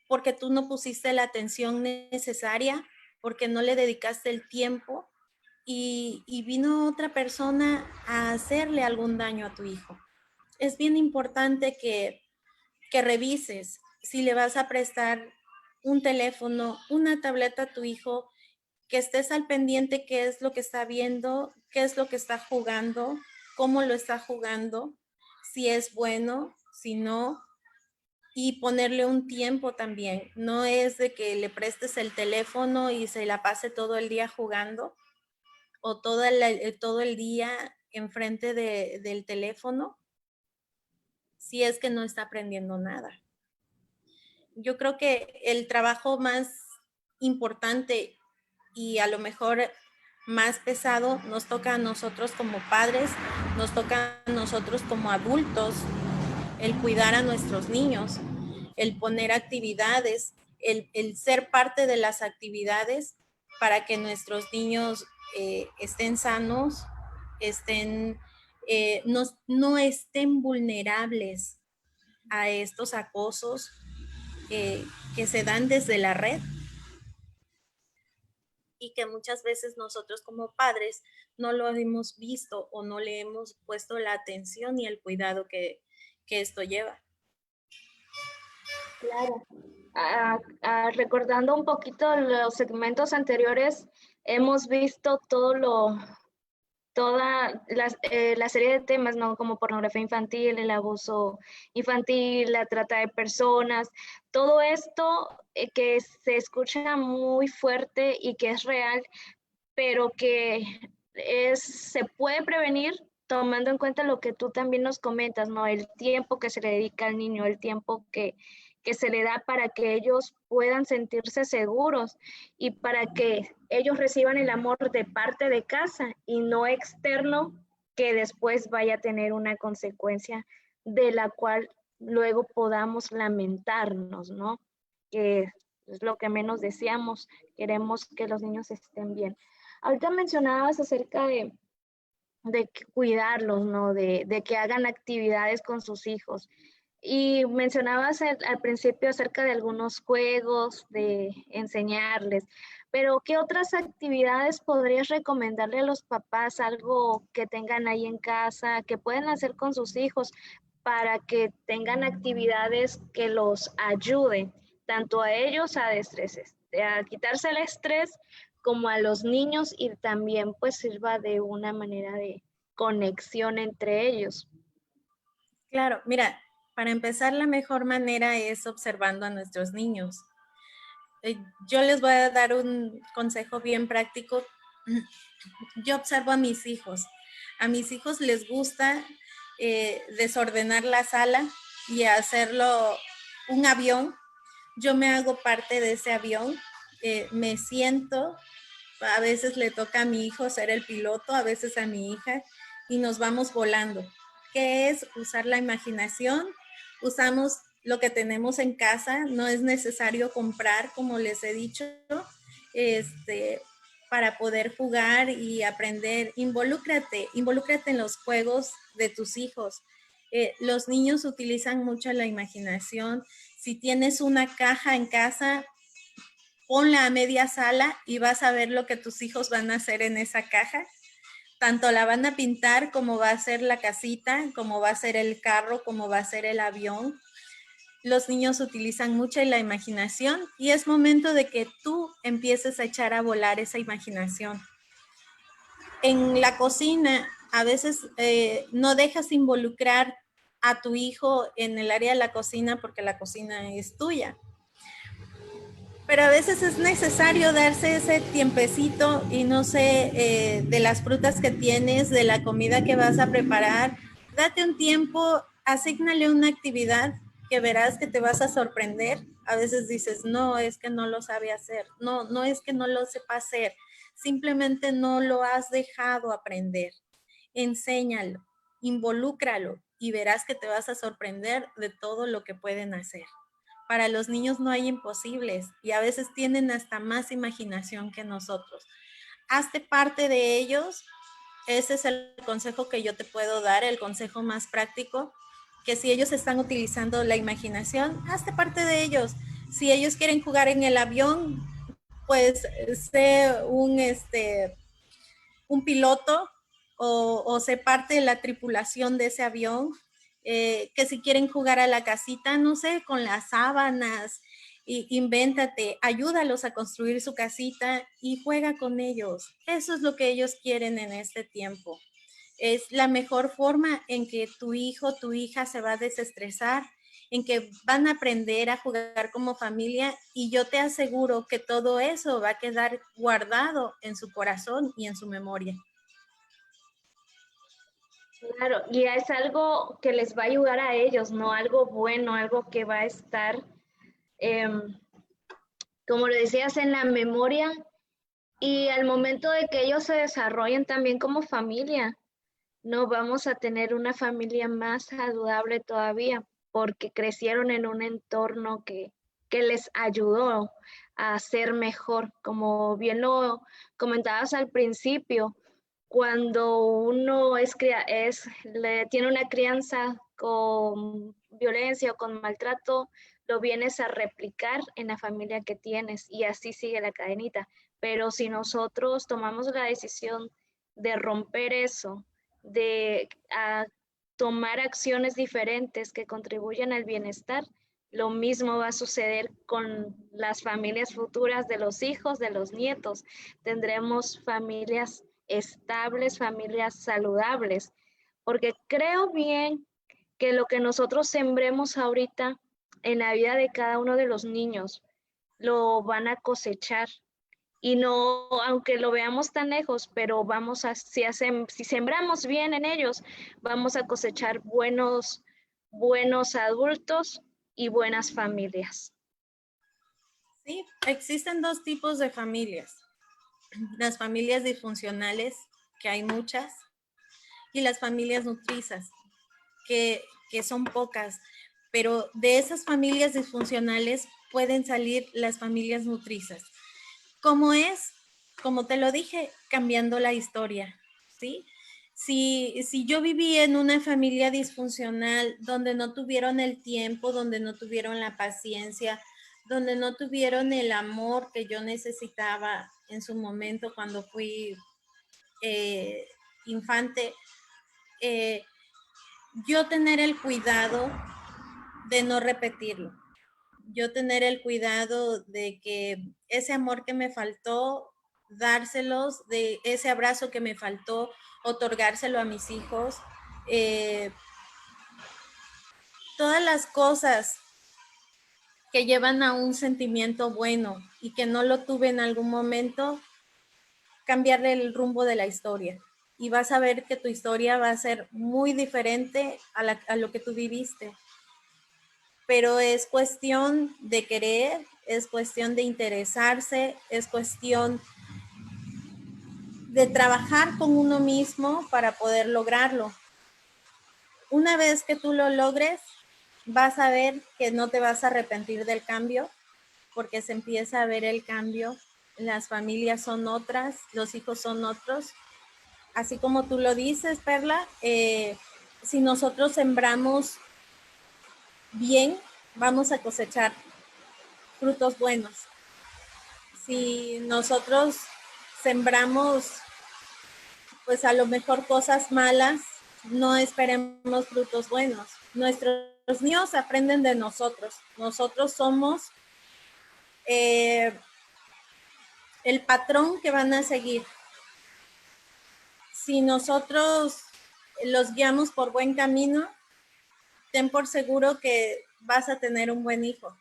porque tú no pusiste la atención necesaria, porque no le dedicaste el tiempo y vino otra persona a hacerle algún daño a tu hijo. Es bien importante que revises si le vas a prestar un teléfono, una tableta a tu hijo, que estés al pendiente qué es lo que está viendo, qué es lo que está jugando, cómo lo está jugando, si es bueno, si no, y ponerle un tiempo también. No es de que le prestes el teléfono y se la pase todo el día jugando o todo el día enfrente del teléfono si es que no está aprendiendo nada. Yo creo que el trabajo más importante y a lo mejor más pesado nos toca a nosotros como padres, nos toca a nosotros como adultos, el cuidar a nuestros niños, el poner actividades, el ser parte de las actividades para que nuestros niños estén sanos, no estén vulnerables a estos acosos que se dan desde la red y que muchas veces nosotros como padres no lo hemos visto o no le hemos puesto la atención y el cuidado que esto lleva. Claro. Recordando un poquito los segmentos anteriores, hemos visto toda la serie de temas, ¿no? Como pornografía infantil, el abuso infantil, la trata de personas, todo esto que se escucha muy fuerte y que es real, pero que se puede prevenir tomando en cuenta lo que tú también nos comentas, ¿no? El tiempo que se le dedica al niño, el tiempo que se le da para que ellos puedan sentirse seguros y para que ellos reciban el amor de parte de casa y no externo que después vaya a tener una consecuencia de la cual luego podamos lamentarnos, ¿no? Que es lo que menos deseamos, queremos que los niños estén bien. Ahorita mencionabas acerca de cuidarlos, ¿no? De que hagan actividades con sus hijos. Y mencionabas al principio acerca de algunos juegos, de enseñarles, pero ¿qué otras actividades podrías recomendarle a los papás, algo que tengan ahí en casa, que pueden hacer con sus hijos para que tengan actividades que los ayuden, tanto a ellos a quitarse el estrés, como a los niños y también pues sirva de una manera de conexión entre ellos? Claro, mira, para empezar la mejor manera es observando a nuestros niños. Yo les voy a dar un consejo bien práctico. Yo observo a mis hijos. A mis hijos les gusta desordenar la sala y hacerlo un avión. Yo me hago parte de ese avión. Me siento, a veces le toca a mi hijo ser el piloto, a veces a mi hija, y nos vamos volando. ¿Qué es? Usar la imaginación. Usamos lo que tenemos en casa, no es necesario comprar, como les he dicho, para poder jugar y aprender. Involúcrate en los juegos de tus hijos. Los niños utilizan mucho la imaginación. Si tienes una caja en casa, ponla a media sala y vas a ver lo que tus hijos van a hacer en esa caja. Tanto la van a pintar como va a ser la casita, como va a ser el carro, como va a ser el avión. los niños utilizan mucho la imaginación y es momento de que tú empieces a echar a volar esa imaginación. En la cocina, a veces no dejas involucrar a tu hijo en el área de la cocina porque la cocina es tuya. Pero a veces es necesario darse ese tiempecito y no sé, de las frutas que tienes, de la comida que vas a preparar. Date un tiempo, asígnale una actividad que verás que te vas a sorprender. A veces dices, no, es que no lo sabe hacer. No, no es que no lo sepa hacer. Simplemente no lo has dejado aprender. Enséñalo, involúcralo y verás que te vas a sorprender de todo lo que pueden hacer. Para los niños no hay imposibles y a veces tienen hasta más imaginación que nosotros. Hazte parte de ellos. Ese es el consejo que yo te puedo dar, el consejo más práctico, que si ellos están utilizando la imaginación, hazte parte de ellos. Si ellos quieren jugar en el avión, pues sé un piloto o sé parte de la tripulación de ese avión, que si quieren jugar a la casita, no sé, con las sábanas, invéntate, ayúdalos a construir su casita y juega con ellos. Eso es lo que ellos quieren en este tiempo. Es la mejor forma en que tu hijo, tu hija se va a desestresar, en que van a aprender a jugar como familia y yo te aseguro que todo eso va a quedar guardado en su corazón y en su memoria. Claro, y es algo que les va a ayudar a ellos, no algo bueno, algo que va a estar, como lo decías, en la memoria y al momento de que ellos se desarrollen también como familia, no vamos a tener una familia más saludable todavía porque crecieron en un entorno que les ayudó a ser mejor. Como bien lo comentabas al principio, cuando uno tiene una crianza con violencia o con maltrato, lo vienes a replicar en la familia que tienes y así sigue la cadenita. Pero si nosotros tomamos la decisión de romper eso, de tomar acciones diferentes que contribuyan al bienestar, lo mismo va a suceder con las familias futuras de los hijos, de los nietos. Tendremos familias estables, familias saludables, porque creo bien que lo que nosotros sembremos ahorita en la vida de cada uno de los niños, lo van a cosechar. Y no, aunque lo veamos tan lejos, pero si sembramos bien en ellos, vamos a cosechar buenos adultos y buenas familias. Sí, existen dos tipos de familias. Las familias disfuncionales, que hay muchas, y las familias nutrizas, que son pocas. Pero de esas familias disfuncionales pueden salir las familias nutrizas. ¿Cómo es? Como te lo dije, cambiando la historia, ¿sí? Si yo viví en una familia disfuncional donde no tuvieron el tiempo, donde no tuvieron la paciencia, donde no tuvieron el amor que yo necesitaba en su momento cuando fui infante, yo tener el cuidado de no repetirlo. Yo tener el cuidado de que ese amor que me faltó, dárselos, de ese abrazo que me faltó, otorgárselo a mis hijos. Todas las cosas que llevan a un sentimiento bueno y que no lo tuve en algún momento, cambiarle el rumbo de la historia. Y vas a ver que tu historia va a ser muy diferente a lo que tú viviste. Pero es cuestión de querer, es cuestión de interesarse, es cuestión de trabajar con uno mismo para poder lograrlo. Una vez que tú lo logres, vas a ver que no te vas a arrepentir del cambio, porque se empieza a ver el cambio. Las familias son otras, los hijos son otros. Así como tú lo dices, Perla, si nosotros sembramos bien, vamos a cosechar frutos buenos. Si nosotros sembramos, pues a lo mejor cosas malas, no esperemos frutos buenos. Nuestros los niños aprenden de nosotros. Nosotros somos el patrón que van a seguir. Si nosotros los guiamos por buen camino, ten por seguro que vas a tener un buen hijo.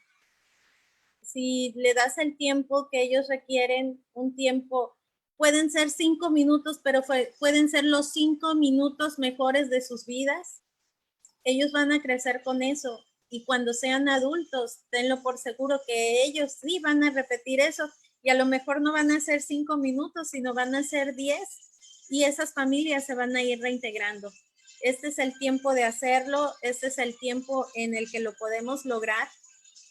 Si le das el tiempo que ellos requieren, un tiempo, pueden ser 5 minutos, pero pueden ser los 5 minutos mejores de sus vidas. Ellos van a crecer con eso. Y cuando sean adultos, tenlo por seguro que ellos sí van a repetir eso. Y a lo mejor no van a ser 5 minutos, sino van a ser 10. Y esas familias se van a ir reintegrando. Este es el tiempo de hacerlo. Este es el tiempo en el que lo podemos lograr.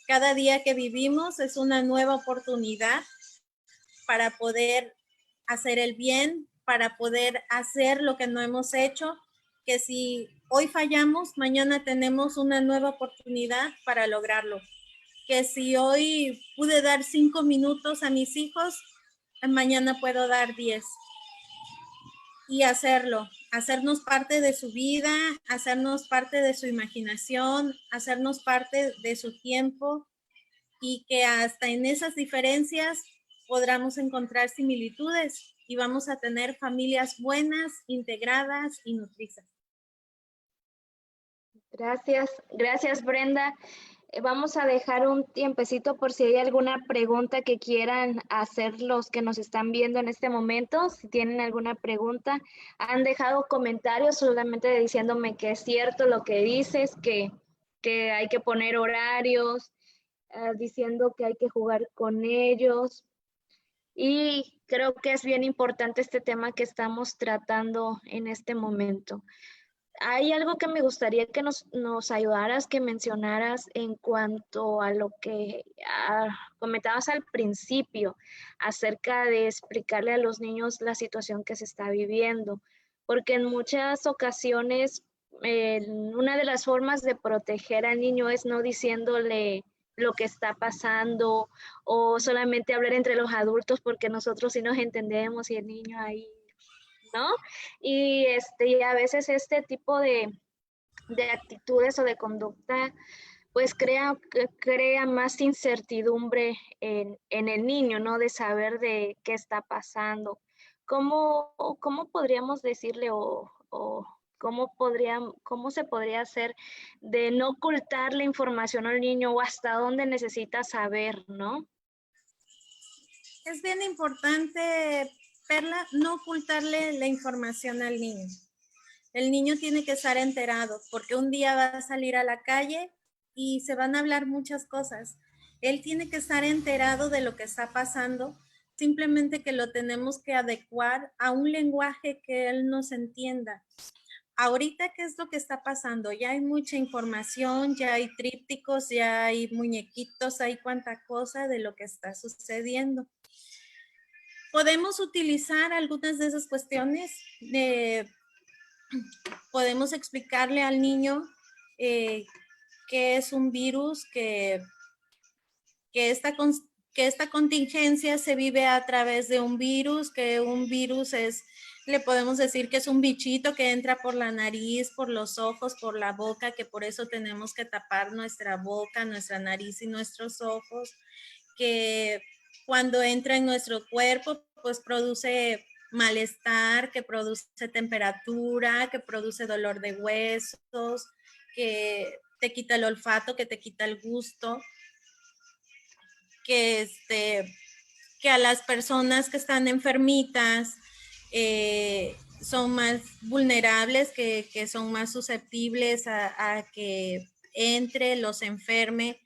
Cada día que vivimos es una nueva oportunidad para poder hacer el bien, para poder hacer lo que no hemos hecho, que si hoy fallamos, mañana tenemos una nueva oportunidad para lograrlo. Que si hoy pude dar 5 minutos a mis hijos, mañana puedo dar 10. Y hacerlo, hacernos parte de su vida, hacernos parte de su imaginación, hacernos parte de su tiempo, y que hasta en esas diferencias podamos encontrar similitudes y vamos a tener familias buenas, integradas y nutridas. Gracias Brenda. Vamos a dejar un tiempecito por si hay alguna pregunta que quieran hacer los que nos están viendo en este momento. Si tienen alguna pregunta, han dejado comentarios solamente diciéndome que es cierto lo que dices, que hay que poner horarios, diciendo que hay que jugar con ellos. Y creo que es bien importante este tema que estamos tratando en este momento. Hay algo que me gustaría que nos ayudaras, que mencionaras en cuanto a lo que comentabas al principio, acerca de explicarle a los niños la situación que se está viviendo, porque en muchas ocasiones una de las formas de proteger al niño es no diciéndole lo que está pasando o solamente hablar entre los adultos porque nosotros sí nos entendemos y el niño ahí, ¿no? Y a veces este tipo de actitudes o de conducta pues crea más incertidumbre en el niño, ¿no? De saber de qué está pasando. ¿Cómo podríamos decirle o cómo se podría hacer de no ocultar la información al niño o hasta dónde necesita saber, ¿no? Es bien importante, Perla, no ocultarle la información al niño. El niño tiene que estar enterado porque un día va a salir a la calle y se van a hablar muchas cosas. Él tiene que estar enterado de lo que está pasando, simplemente que lo tenemos que adecuar a un lenguaje que él nos entienda. Ahorita, ¿qué es lo que está pasando? Ya hay mucha información, ya hay trípticos, ya hay muñequitos, hay cuánta cosa de lo que está sucediendo. Podemos utilizar algunas de esas cuestiones. Podemos explicarle al niño qué es un virus, que esta contingencia se vive a través de un virus, que un virus le podemos decir que es un bichito que entra por la nariz, por los ojos, por la boca, que por eso tenemos que tapar nuestra boca, nuestra nariz y nuestros ojos, que cuando entra en nuestro cuerpo, pues produce malestar, que produce temperatura, que produce dolor de huesos, que te quita el olfato, que te quita el gusto, que a las personas que están enfermitas son más vulnerables, que son más susceptibles a que entre, los enferme,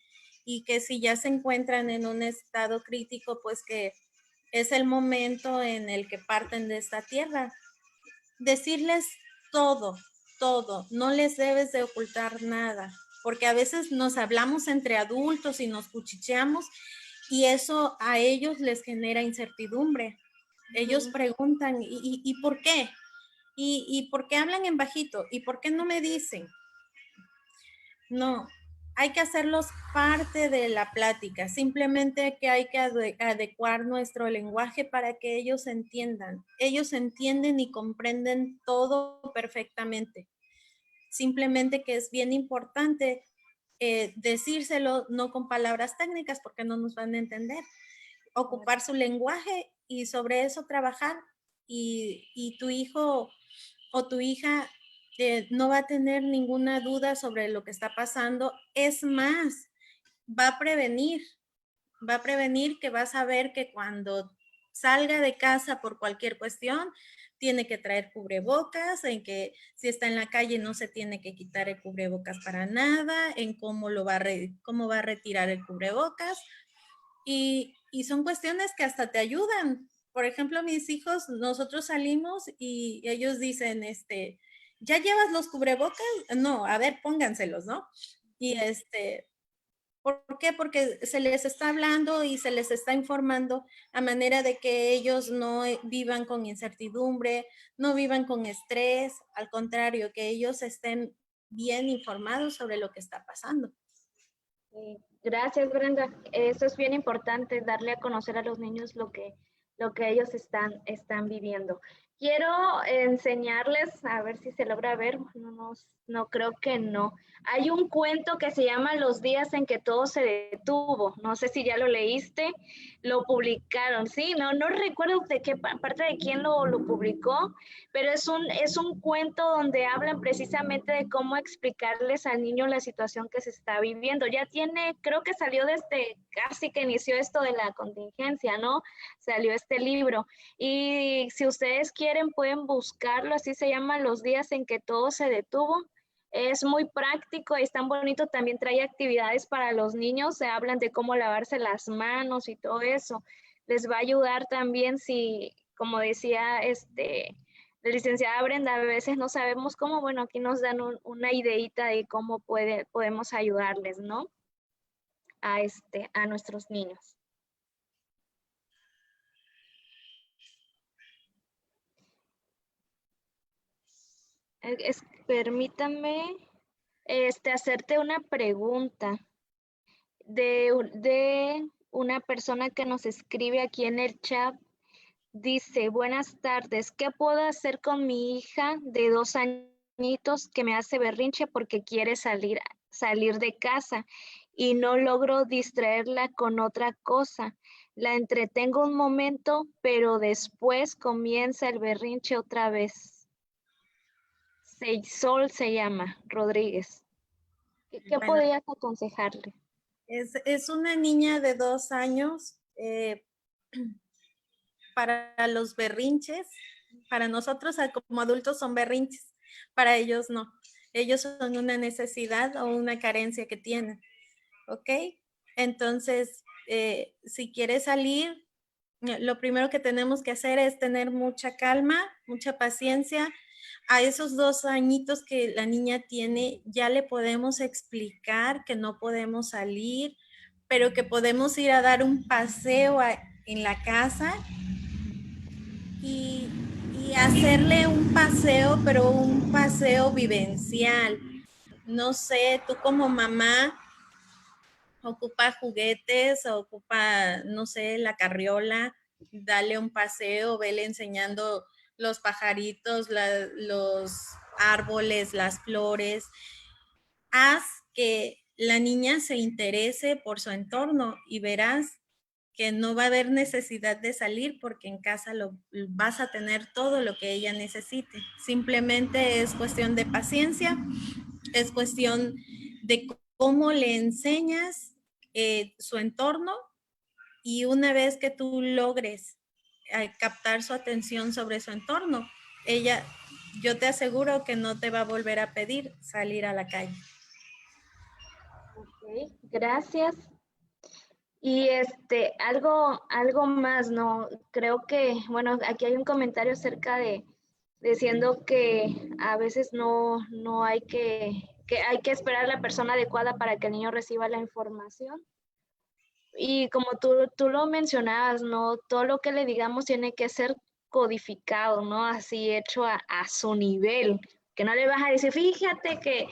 y que si ya se encuentran en un estado crítico, pues que es el momento en el que parten de esta tierra. Decirles todo, no les debes de ocultar nada, porque a veces nos hablamos entre adultos y nos cuchicheamos y eso a ellos les genera incertidumbre. Ellos preguntan, ¿y por qué? ¿Y por qué hablan en bajito? ¿Y por qué no me dicen? No, hay que hacerlos parte de la plática, simplemente que hay que adecuar nuestro lenguaje para que ellos entiendan. Ellos entienden y comprenden todo perfectamente. Simplemente que es bien importante decírselo no con palabras técnicas porque no nos van a entender, ocupar su lenguaje y sobre eso trabajar y tu hijo o tu hija no va a tener ninguna duda sobre lo que está pasando. Es más, va a prevenir que va a saber que cuando salga de casa por cualquier cuestión, tiene que traer cubrebocas, en que si está en la calle no se tiene que quitar el cubrebocas para nada, en cómo cómo va a retirar el cubrebocas. Y son cuestiones que hasta te ayudan. Por ejemplo, mis hijos, nosotros salimos y ellos dicen, ¿ya llevas los cubrebocas? No, a ver, pónganselos, ¿no? Y ¿por qué? Porque se les está hablando y se les está informando a manera de que ellos no vivan con incertidumbre, no vivan con estrés, al contrario, que ellos estén bien informados sobre lo que está pasando. Gracias, Brenda. Eso es bien importante, darle a conocer a los niños lo que ellos están viviendo. Quiero enseñarles, a ver si se logra ver, no creo que no. Hay un cuento que se llama Los días en que todo se detuvo. No sé si ya lo leíste, lo publicaron, ¿sí? No recuerdo de qué parte de quién lo publicó, pero es un cuento donde hablan precisamente de cómo explicarles al niño la situación que se está viviendo. Ya tiene, creo que salió desde casi que inició esto de la contingencia, ¿no? Salió este libro. Y si ustedes quieren, pueden buscarlo, así se llama Los días en que todo se detuvo. Es muy práctico y es tan bonito, también trae actividades para los niños, se hablan de cómo lavarse las manos y todo eso. Les va a ayudar también si, como decía la licenciada Brenda, a veces no sabemos cómo, bueno, aquí nos dan una ideita de cómo podemos ayudarles, ¿no? A nuestros niños. Permítame hacerte una pregunta de una persona que nos escribe aquí en el chat. Dice, buenas tardes, ¿qué puedo hacer con mi hija de 2 añitos que me hace berrinche porque quiere salir de casa y no logro distraerla con otra cosa? La entretengo un momento, pero después comienza el berrinche otra vez. Sol se llama, Rodríguez. ¿Qué Bueno, podrías aconsejarle? es una niña de 2 años. Para los berrinches, para nosotros como adultos son berrinches, para ellos no. Ellos son una necesidad o una carencia que tienen, ¿ok? Entonces, si quieres salir, lo primero que tenemos que hacer es tener mucha calma, mucha paciencia. A esos 2 añitos que la niña tiene, ya le podemos explicar que no podemos salir, pero que podemos ir a dar un paseo en la casa y hacerle un paseo, pero un paseo vivencial. No sé, tú como mamá ocupa juguetes, ocupa, no sé, la carriola, dale un paseo, vele enseñando los pajaritos, los árboles, las flores. Haz que la niña se interese por su entorno y verás que no va a haber necesidad de salir porque en casa vas a tener todo lo que ella necesite. Simplemente es cuestión de paciencia, es cuestión de cómo le enseñas su entorno y una vez que tú logres captar su atención sobre su entorno, yo te aseguro que no te va a volver a pedir salir a la calle. Ok, gracias. Y algo más, ¿no? Creo que, bueno, aquí hay un comentario acerca diciendo que a veces no hay que hay que esperar a la persona adecuada para que el niño reciba la información. Y como tú lo mencionabas, ¿no? Todo lo que le digamos tiene que ser codificado, ¿no? Así hecho a su nivel. Que no le vas a decir, fíjate que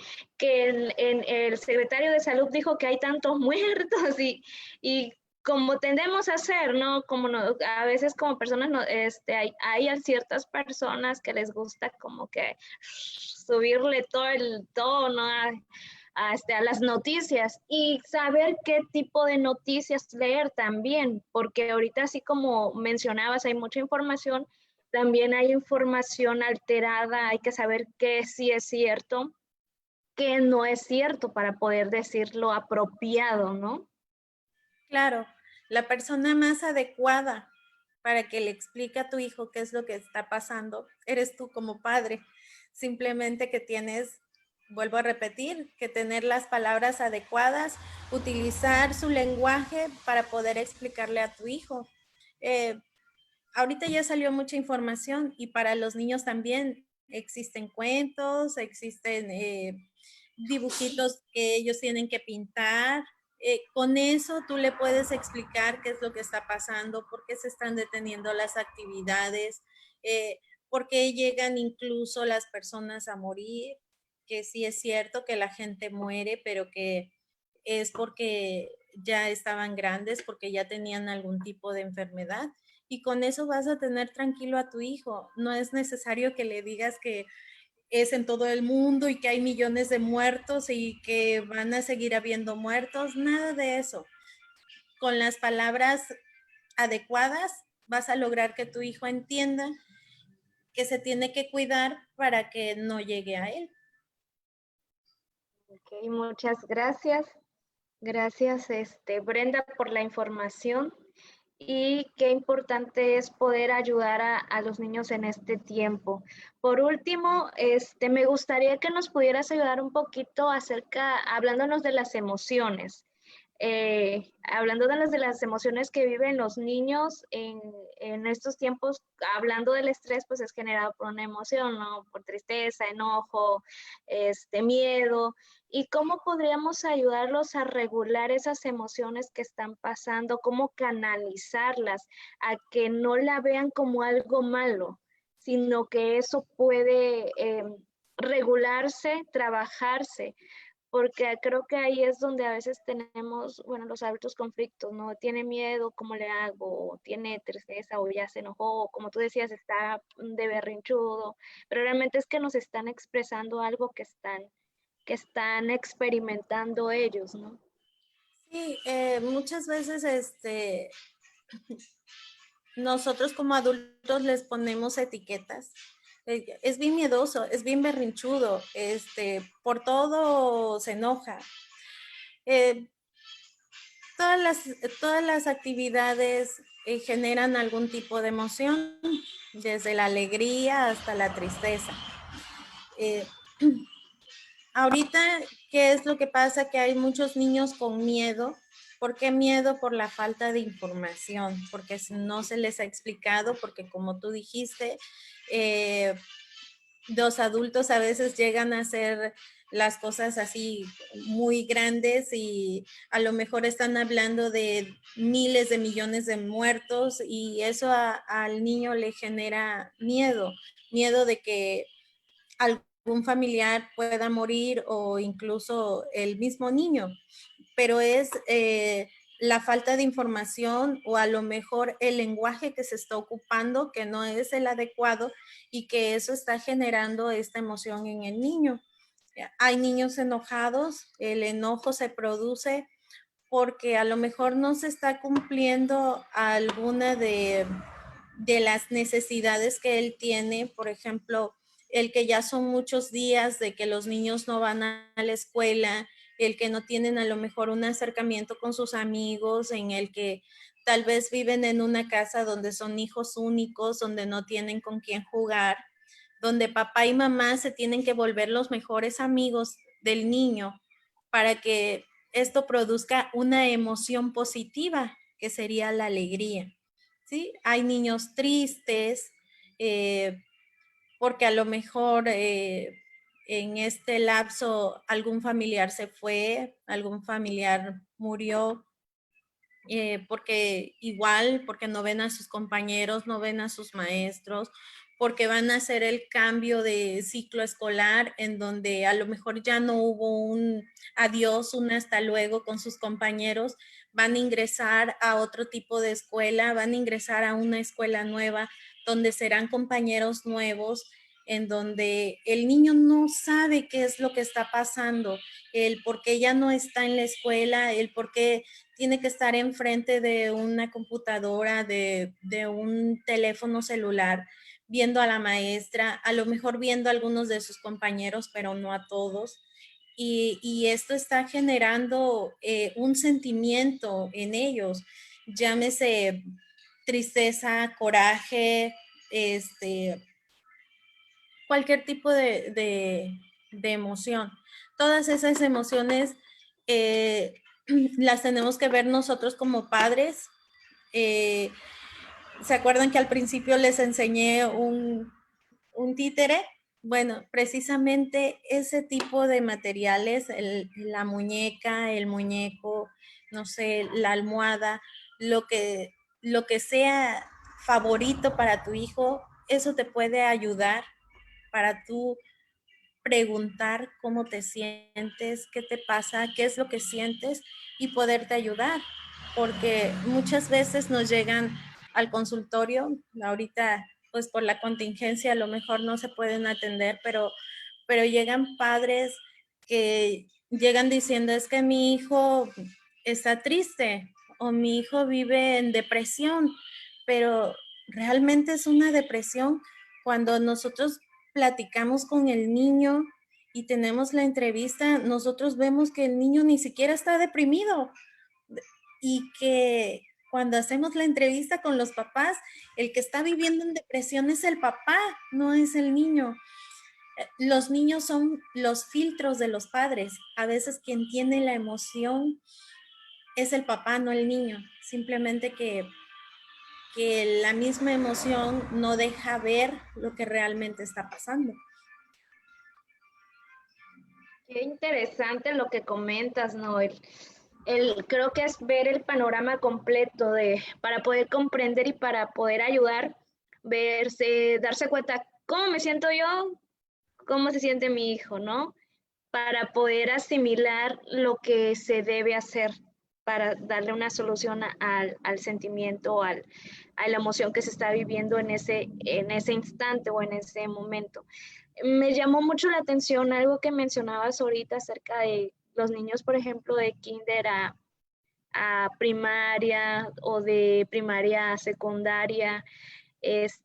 el secretario de salud dijo que hay tantos muertos y como tendemos a hacer, ¿no? Como no, a veces como personas, no, hay ciertas personas que les gusta como que subirle todo el tono a las noticias y saber qué tipo de noticias leer también, porque ahorita así como mencionabas, hay mucha información, también hay información alterada, hay que saber qué sí es cierto, qué no es cierto para poder decir lo apropiado, ¿no? Claro, la persona más adecuada para que le explique a tu hijo qué es lo que está pasando, eres tú como padre. Simplemente que tienes, vuelvo a repetir, que tener las palabras adecuadas, utilizar su lenguaje para poder explicarle a tu hijo. Eh, Ahorita ya salió mucha información y para los niños también existen cuentos, existen dibujitos que ellos tienen que pintar. Con eso tú le puedes explicar qué es lo que está pasando, por qué se están deteniendo las actividades, eh, por qué llegan incluso las personas a morir, que sí es cierto que la gente muere, pero que es porque ya estaban grandes, porque ya tenían algún tipo de enfermedad. Y con eso vas a tener tranquilo a tu hijo. No es necesario que le digas que es en todo el mundo y que hay millones de muertos y que van a seguir habiendo muertos, nada de eso. Con las palabras adecuadas vas a lograr que tu hijo entienda que se tiene que cuidar para que no llegue a él. Ok, muchas gracias. Gracias, Brenda, por la información. Y qué importante es poder ayudar a los niños en este tiempo. Por último, me gustaría que nos pudieras ayudar un poquito hablándonos de las emociones. Hablando de las emociones que viven los niños en estos tiempos, hablando del estrés, pues es generado por una emoción, ¿no? Por tristeza, enojo, miedo. ¿Y cómo podríamos ayudarlos a regular esas emociones que están pasando? ¿Cómo canalizarlas a que no la vean como algo malo, sino que eso puede regularse, trabajarse? Porque creo que ahí es donde a veces tenemos, bueno, los hábitos conflictos, ¿no? Tiene miedo, ¿cómo le hago? O tiene tristeza, o ya se enojó, o como tú decías, está de berrinchudo, pero realmente es que nos están expresando algo que están experimentando ellos, ¿no? Sí, muchas veces nosotros como adultos les ponemos etiquetas. Es bien miedoso, es bien berrinchudo, por todo se enoja. Eh, todas, las, todas las actividades generan algún tipo de emoción, desde la alegría hasta la tristeza. Eh, Ahorita, ¿qué es lo que pasa? Que hay muchos niños con miedo. ¿Por qué miedo? Por la falta de información, porque no se les ha explicado, porque como tú dijiste, eh, los adultos a veces llegan a hacer las cosas así muy grandes y a lo mejor están hablando de miles de millones de muertos y eso al niño le genera miedo, miedo de que algún familiar pueda morir o incluso el mismo niño, pero es la falta de información o a lo mejor el lenguaje que se está ocupando que no es el adecuado y que eso está generando esta emoción en el niño. Hay niños enojados, el enojo se produce porque a lo mejor no se está cumpliendo alguna de las necesidades que él tiene, por ejemplo, el que ya son muchos días de que los niños no van a la escuela, el que no tienen a lo mejor un acercamiento con sus amigos, en el que tal vez viven en una casa donde son hijos únicos, donde no tienen con quién jugar, donde papá y mamá se tienen que volver los mejores amigos del niño para que esto produzca una emoción positiva, que sería la alegría. ¿Sí? Hay niños tristes, porque a lo mejor en este lapso algún familiar se fue, algún familiar murió, porque no ven a sus compañeros, no ven a sus maestros, porque van a hacer el cambio de ciclo escolar en donde a lo mejor ya no hubo un adiós, un hasta luego con sus compañeros, van a ingresar a otro tipo de escuela, van a ingresar a una escuela nueva donde serán compañeros nuevos en donde el niño no sabe qué es lo que está pasando, el por qué ya no está en la escuela, el por qué tiene que estar enfrente de una computadora, de un teléfono celular, viendo a la maestra, a lo mejor viendo a algunos de sus compañeros, pero no a todos. Y esto está generando un sentimiento en ellos, llámese tristeza, coraje, cualquier tipo de emoción. Todas esas emociones las tenemos que ver nosotros como padres. ¿Se acuerdan que al principio les enseñé un títere? Bueno, precisamente ese tipo de materiales, la muñeca, el muñeco, no sé, la almohada, lo que sea favorito para tu hijo, eso te puede ayudar para tú preguntar cómo te sientes, qué te pasa, qué es lo que sientes y poderte ayudar. Porque muchas veces nos llegan al consultorio, ahorita pues por la contingencia a lo mejor no se pueden atender, pero llegan padres que llegan diciendo es que mi hijo está triste o mi hijo vive en depresión, pero realmente es una depresión cuando nosotros platicamos con el niño y tenemos la entrevista, nosotros vemos que el niño ni siquiera está deprimido y que cuando hacemos la entrevista con los papás, el que está viviendo en depresión es el papá, no es el niño. Los niños son los filtros de los padres. A veces quien tiene la emoción es el papá, no el niño. Simplemente que la misma emoción no deja ver lo que realmente está pasando. Qué interesante lo que comentas, Noel. Creo que es ver el panorama completo para poder comprender y para poder ayudar, verse, darse cuenta cómo me siento yo, cómo se siente mi hijo, ¿no? Para poder asimilar lo que se debe hacer para darle una solución al sentimiento, a la emoción que se está viviendo en ese instante o en ese momento. Me llamó mucho la atención algo que mencionabas ahorita acerca de los niños, por ejemplo, de kinder a primaria o de primaria a secundaria,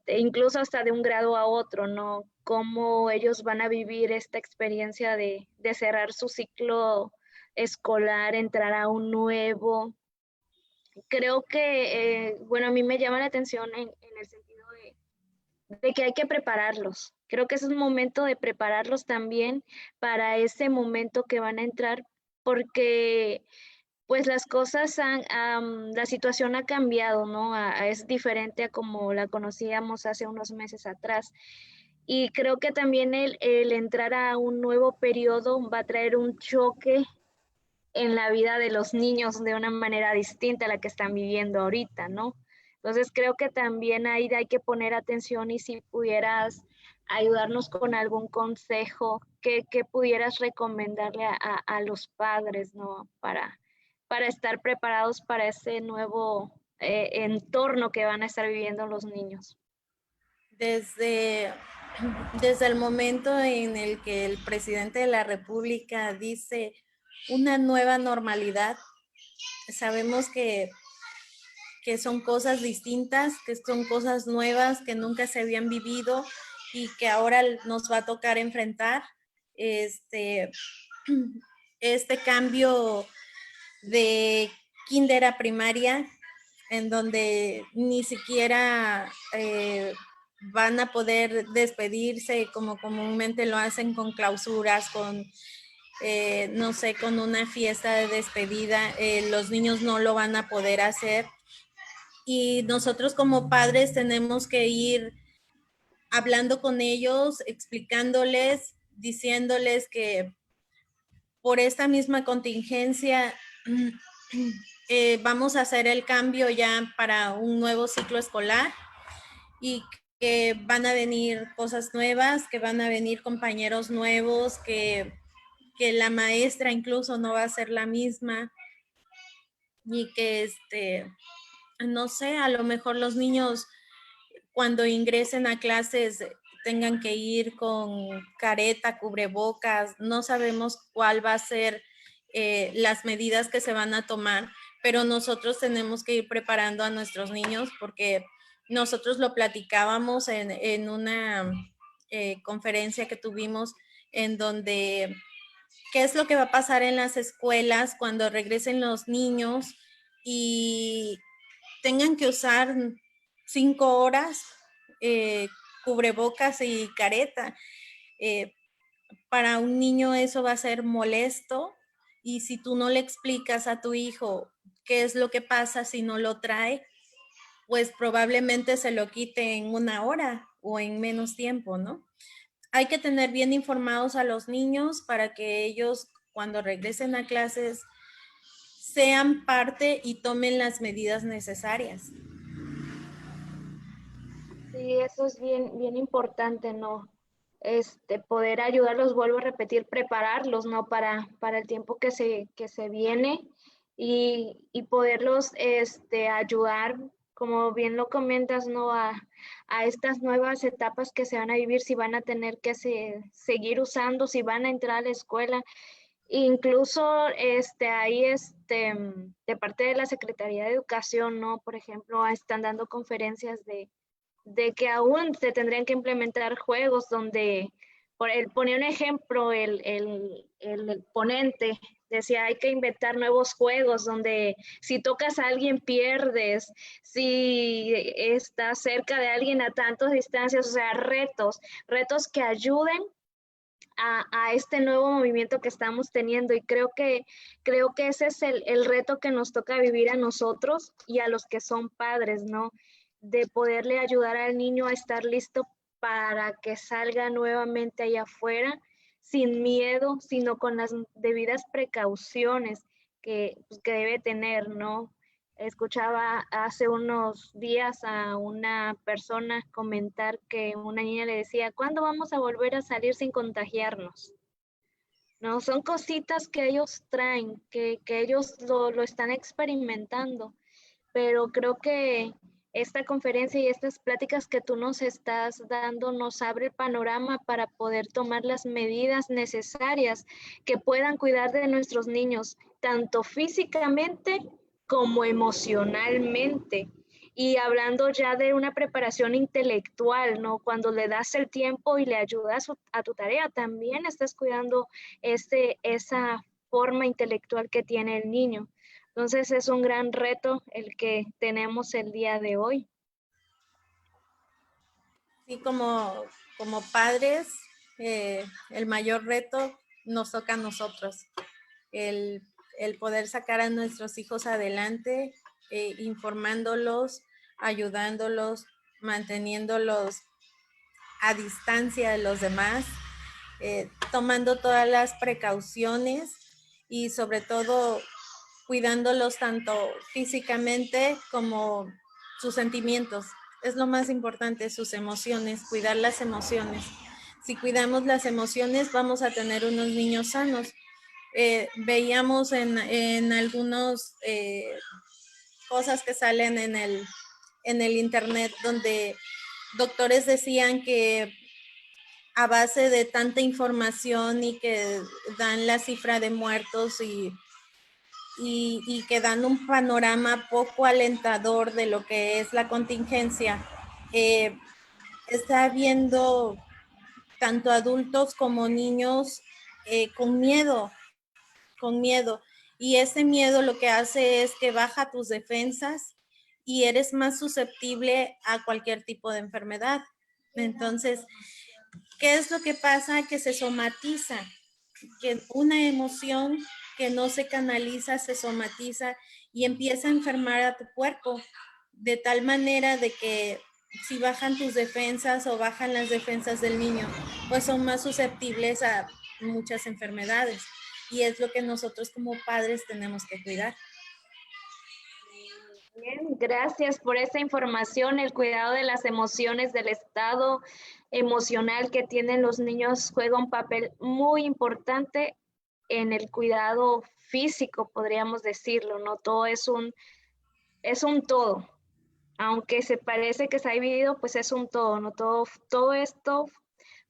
incluso hasta de un grado a otro, ¿no? Cómo ellos van a vivir esta experiencia de cerrar su ciclo escolar, entrar a un nuevo. Creo que, bueno, a mí me llama la atención en el sentido de que hay que prepararlos. Creo que es un momento de prepararlos también para ese momento que van a entrar, porque pues las cosas la situación ha cambiado, ¿no? Es diferente a como la conocíamos hace unos meses atrás. Y creo que también el entrar a un nuevo periodo va a traer un choque en la vida de los niños de una manera distinta a la que están viviendo ahorita, ¿no? Entonces creo que también ahí hay que poner atención y si pudieras ayudarnos con algún consejo que pudieras recomendarle a los padres, ¿no? Para estar preparados para ese nuevo entorno que van a estar viviendo los niños. Desde, desde el momento en el que el presidente de la República dice una nueva normalidad, sabemos que son cosas distintas, que son cosas nuevas que nunca se habían vivido y que ahora nos va a tocar enfrentar este cambio de kinder a primaria, en donde ni siquiera van a poder despedirse como comúnmente lo hacen con clausuras, con, no sé, con una fiesta de despedida. Los niños no lo van a poder hacer. Y nosotros como padres tenemos que ir hablando con ellos, explicándoles, diciéndoles que por esta misma contingencia vamos a hacer el cambio ya para un nuevo ciclo escolar y que van a venir cosas nuevas, que van a venir compañeros nuevos, que la maestra incluso no va a ser la misma y que no sé, a lo mejor los niños cuando ingresen a clases tengan que ir con careta, cubrebocas, no sabemos cuál va a ser las medidas que se van a tomar, pero nosotros tenemos que ir preparando a nuestros niños porque nosotros lo platicábamos en una conferencia que tuvimos en donde qué es lo que va a pasar en las escuelas cuando regresen los niños y tengan que usar 5 horas cubrebocas y careta. Para un niño eso va a ser molesto y si tú no le explicas a tu hijo qué es lo que pasa si no lo trae, pues probablemente se lo quite en 1 hora o en menos tiempo, ¿no? Hay que tener bien informados a los niños para que ellos cuando regresen a clases sean parte y tomen las medidas necesarias. Sí, eso es bien, bien importante, ¿no? Poder ayudarlos, vuelvo a repetir, prepararlos, ¿no? Para el tiempo que se viene y poderlos, ayudar, como bien lo comentas, ¿no? A estas nuevas etapas que se van a vivir, si van a tener que seguir usando, si van a entrar a la escuela. Incluso ahí de parte de la Secretaría de Educación, ¿no? Por ejemplo, están dando conferencias de que aún se tendrían que implementar juegos donde, ponía un ejemplo, el ponente decía, hay que inventar nuevos juegos donde si tocas a alguien pierdes, si estás cerca de alguien a tantas distancias, o sea, retos que ayuden a este nuevo movimiento que estamos teniendo y creo que ese es el reto que nos toca vivir a nosotros y a los que son padres, ¿no? De poderle ayudar al niño a estar listo para que salga nuevamente allá afuera sin miedo, sino con las debidas precauciones pues, que debe tener, ¿no? Escuchaba hace unos días a una persona comentar que una niña le decía, ¿cuándo vamos a volver a salir sin contagiarnos? No, son cositas que ellos traen, que ellos lo están experimentando, pero creo que esta conferencia y estas pláticas que tú nos estás dando nos abre el panorama para poder tomar las medidas necesarias que puedan cuidar de nuestros niños, tanto físicamente como emocionalmente. Y hablando ya de una preparación intelectual, ¿no? Cuando le das el tiempo y le ayudas a tu tarea, también estás cuidando esa forma intelectual que tiene el niño. Entonces es un gran reto el que tenemos el día de hoy. Sí, como padres, el mayor reto nos toca a nosotros, el, el poder sacar a nuestros hijos adelante, informándolos, ayudándolos, manteniéndolos a distancia de los demás, tomando todas las precauciones y sobre todo cuidándolos tanto físicamente como sus sentimientos. Es lo más importante, sus emociones, cuidar las emociones. Si cuidamos las emociones, vamos a tener unos niños sanos. Veíamos en algunas cosas que salen en el internet donde doctores decían que a base de tanta información y que dan la cifra de muertos y que dan un panorama poco alentador de lo que es la contingencia, está habiendo tanto adultos como niños con miedo, con miedo. Y ese miedo lo que hace es que baja tus defensas y eres más susceptible a cualquier tipo de enfermedad. Entonces, ¿qué es lo que pasa? Que se somatiza, que una emoción que no se canaliza se somatiza y empieza a enfermar a tu cuerpo de tal manera de que si bajan tus defensas o bajan las defensas del niño, pues son más susceptibles a muchas enfermedades y es lo que nosotros como padres tenemos que cuidar. Bien, gracias por esa información. El cuidado de las emociones, del estado emocional que tienen los niños juega un papel muy importante en el cuidado físico, podríamos decirlo, ¿no? Todo es un todo. aunque se parece que se ha dividido, pues es un todo, ¿no? Todo esto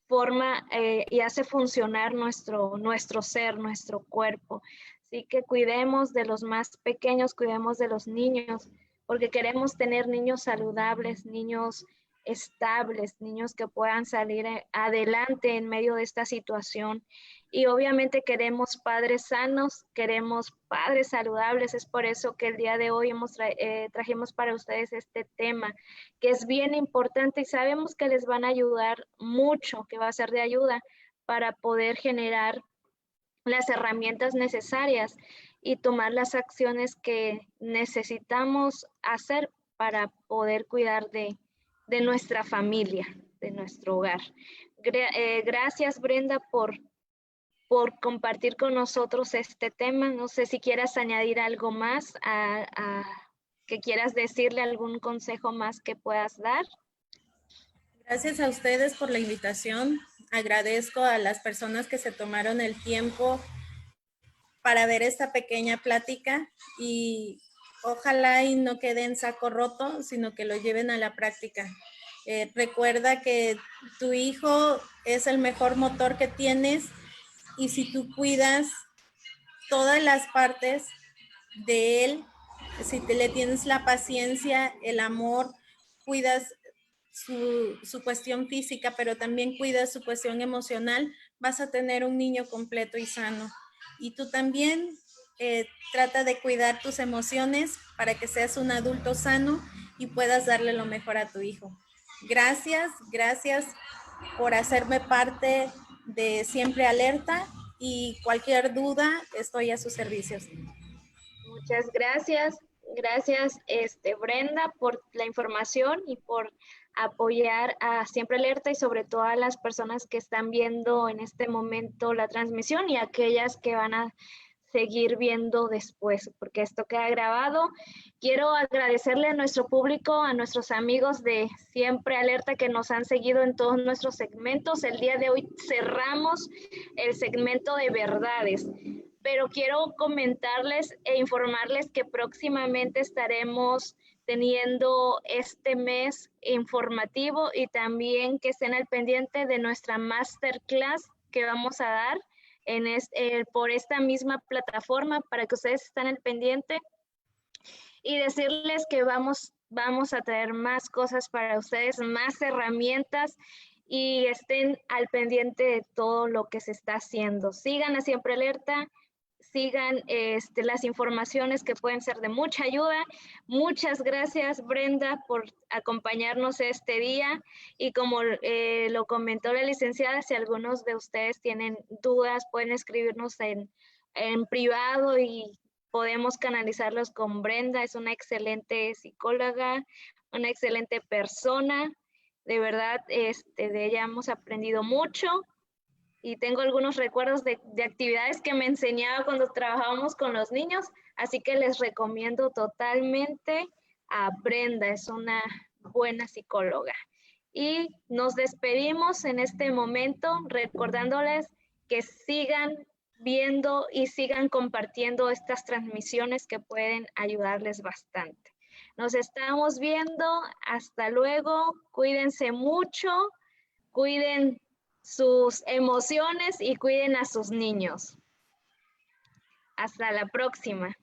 forma y hace funcionar nuestro ser, nuestro cuerpo. Así que cuidemos de los más pequeños, cuidemos de los niños, porque queremos tener niños saludables, niños estables, niños que puedan salir adelante en medio de esta situación. Y obviamente queremos padres sanos, queremos padres saludables. Es por eso que el día de hoy trajimos para ustedes este tema, que es bien importante y sabemos que les van a ayudar mucho, que va a ser de ayuda para poder generar las herramientas necesarias y tomar las acciones que necesitamos hacer para poder cuidar de nuestra familia, de nuestro hogar. Gracias, Brenda, por compartir con nosotros este tema. No sé si quieras añadir algo más, que quieras decirle, algún consejo más que puedas dar. Gracias a ustedes por la invitación. Agradezco a las personas que se tomaron el tiempo para ver esta pequeña plática y ojalá y no quede en saco roto, sino que lo lleven a la práctica. Recuerda que tu hijo es el mejor motor que tienes y si tú cuidas todas las partes de él, si le tienes la paciencia, el amor, cuidas su cuestión física, pero también cuidas su cuestión emocional, vas a tener un niño completo y sano. Y tú también trata de cuidar tus emociones para que seas un adulto sano y puedas darle lo mejor a tu hijo. Gracias por hacerme parte de Siempre Alerta y cualquier duda estoy a sus servicios. Muchas gracias. Gracias, Brenda, por la información y por apoyar a Siempre Alerta y sobre todo a las personas que están viendo en este momento la transmisión y aquellas que van a seguir viendo después, porque esto queda grabado. Quiero agradecerle a nuestro público, a nuestros amigos de Siempre Alerta que nos han seguido en todos nuestros segmentos. El día de hoy cerramos el segmento de verdades, pero quiero comentarles e informarles que próximamente estaremos teniendo este mes informativo y también que estén al pendiente de nuestra masterclass que vamos a dar por esta misma plataforma para que ustedes estén al pendiente y decirles que vamos a traer más cosas para ustedes, más herramientas y estén al pendiente de todo lo que se está haciendo. Sigan a Siempre Alerta, sigan las informaciones que pueden ser de mucha ayuda. Muchas gracias, Brenda, por acompañarnos este día. Y como lo comentó la licenciada, si algunos de ustedes tienen dudas, pueden escribirnos en privado y podemos canalizarlos con Brenda. Es una excelente psicóloga, una excelente persona. De verdad, de ella hemos aprendido mucho. Y tengo algunos recuerdos de actividades que me enseñaba cuando trabajábamos con los niños, así que les recomiendo totalmente a Brenda, es una buena psicóloga. Y nos despedimos en este momento recordándoles que sigan viendo y sigan compartiendo estas transmisiones que pueden ayudarles bastante. Nos estamos viendo, hasta luego, cuídense mucho, cuiden sus emociones y cuiden a sus niños. Hasta la próxima.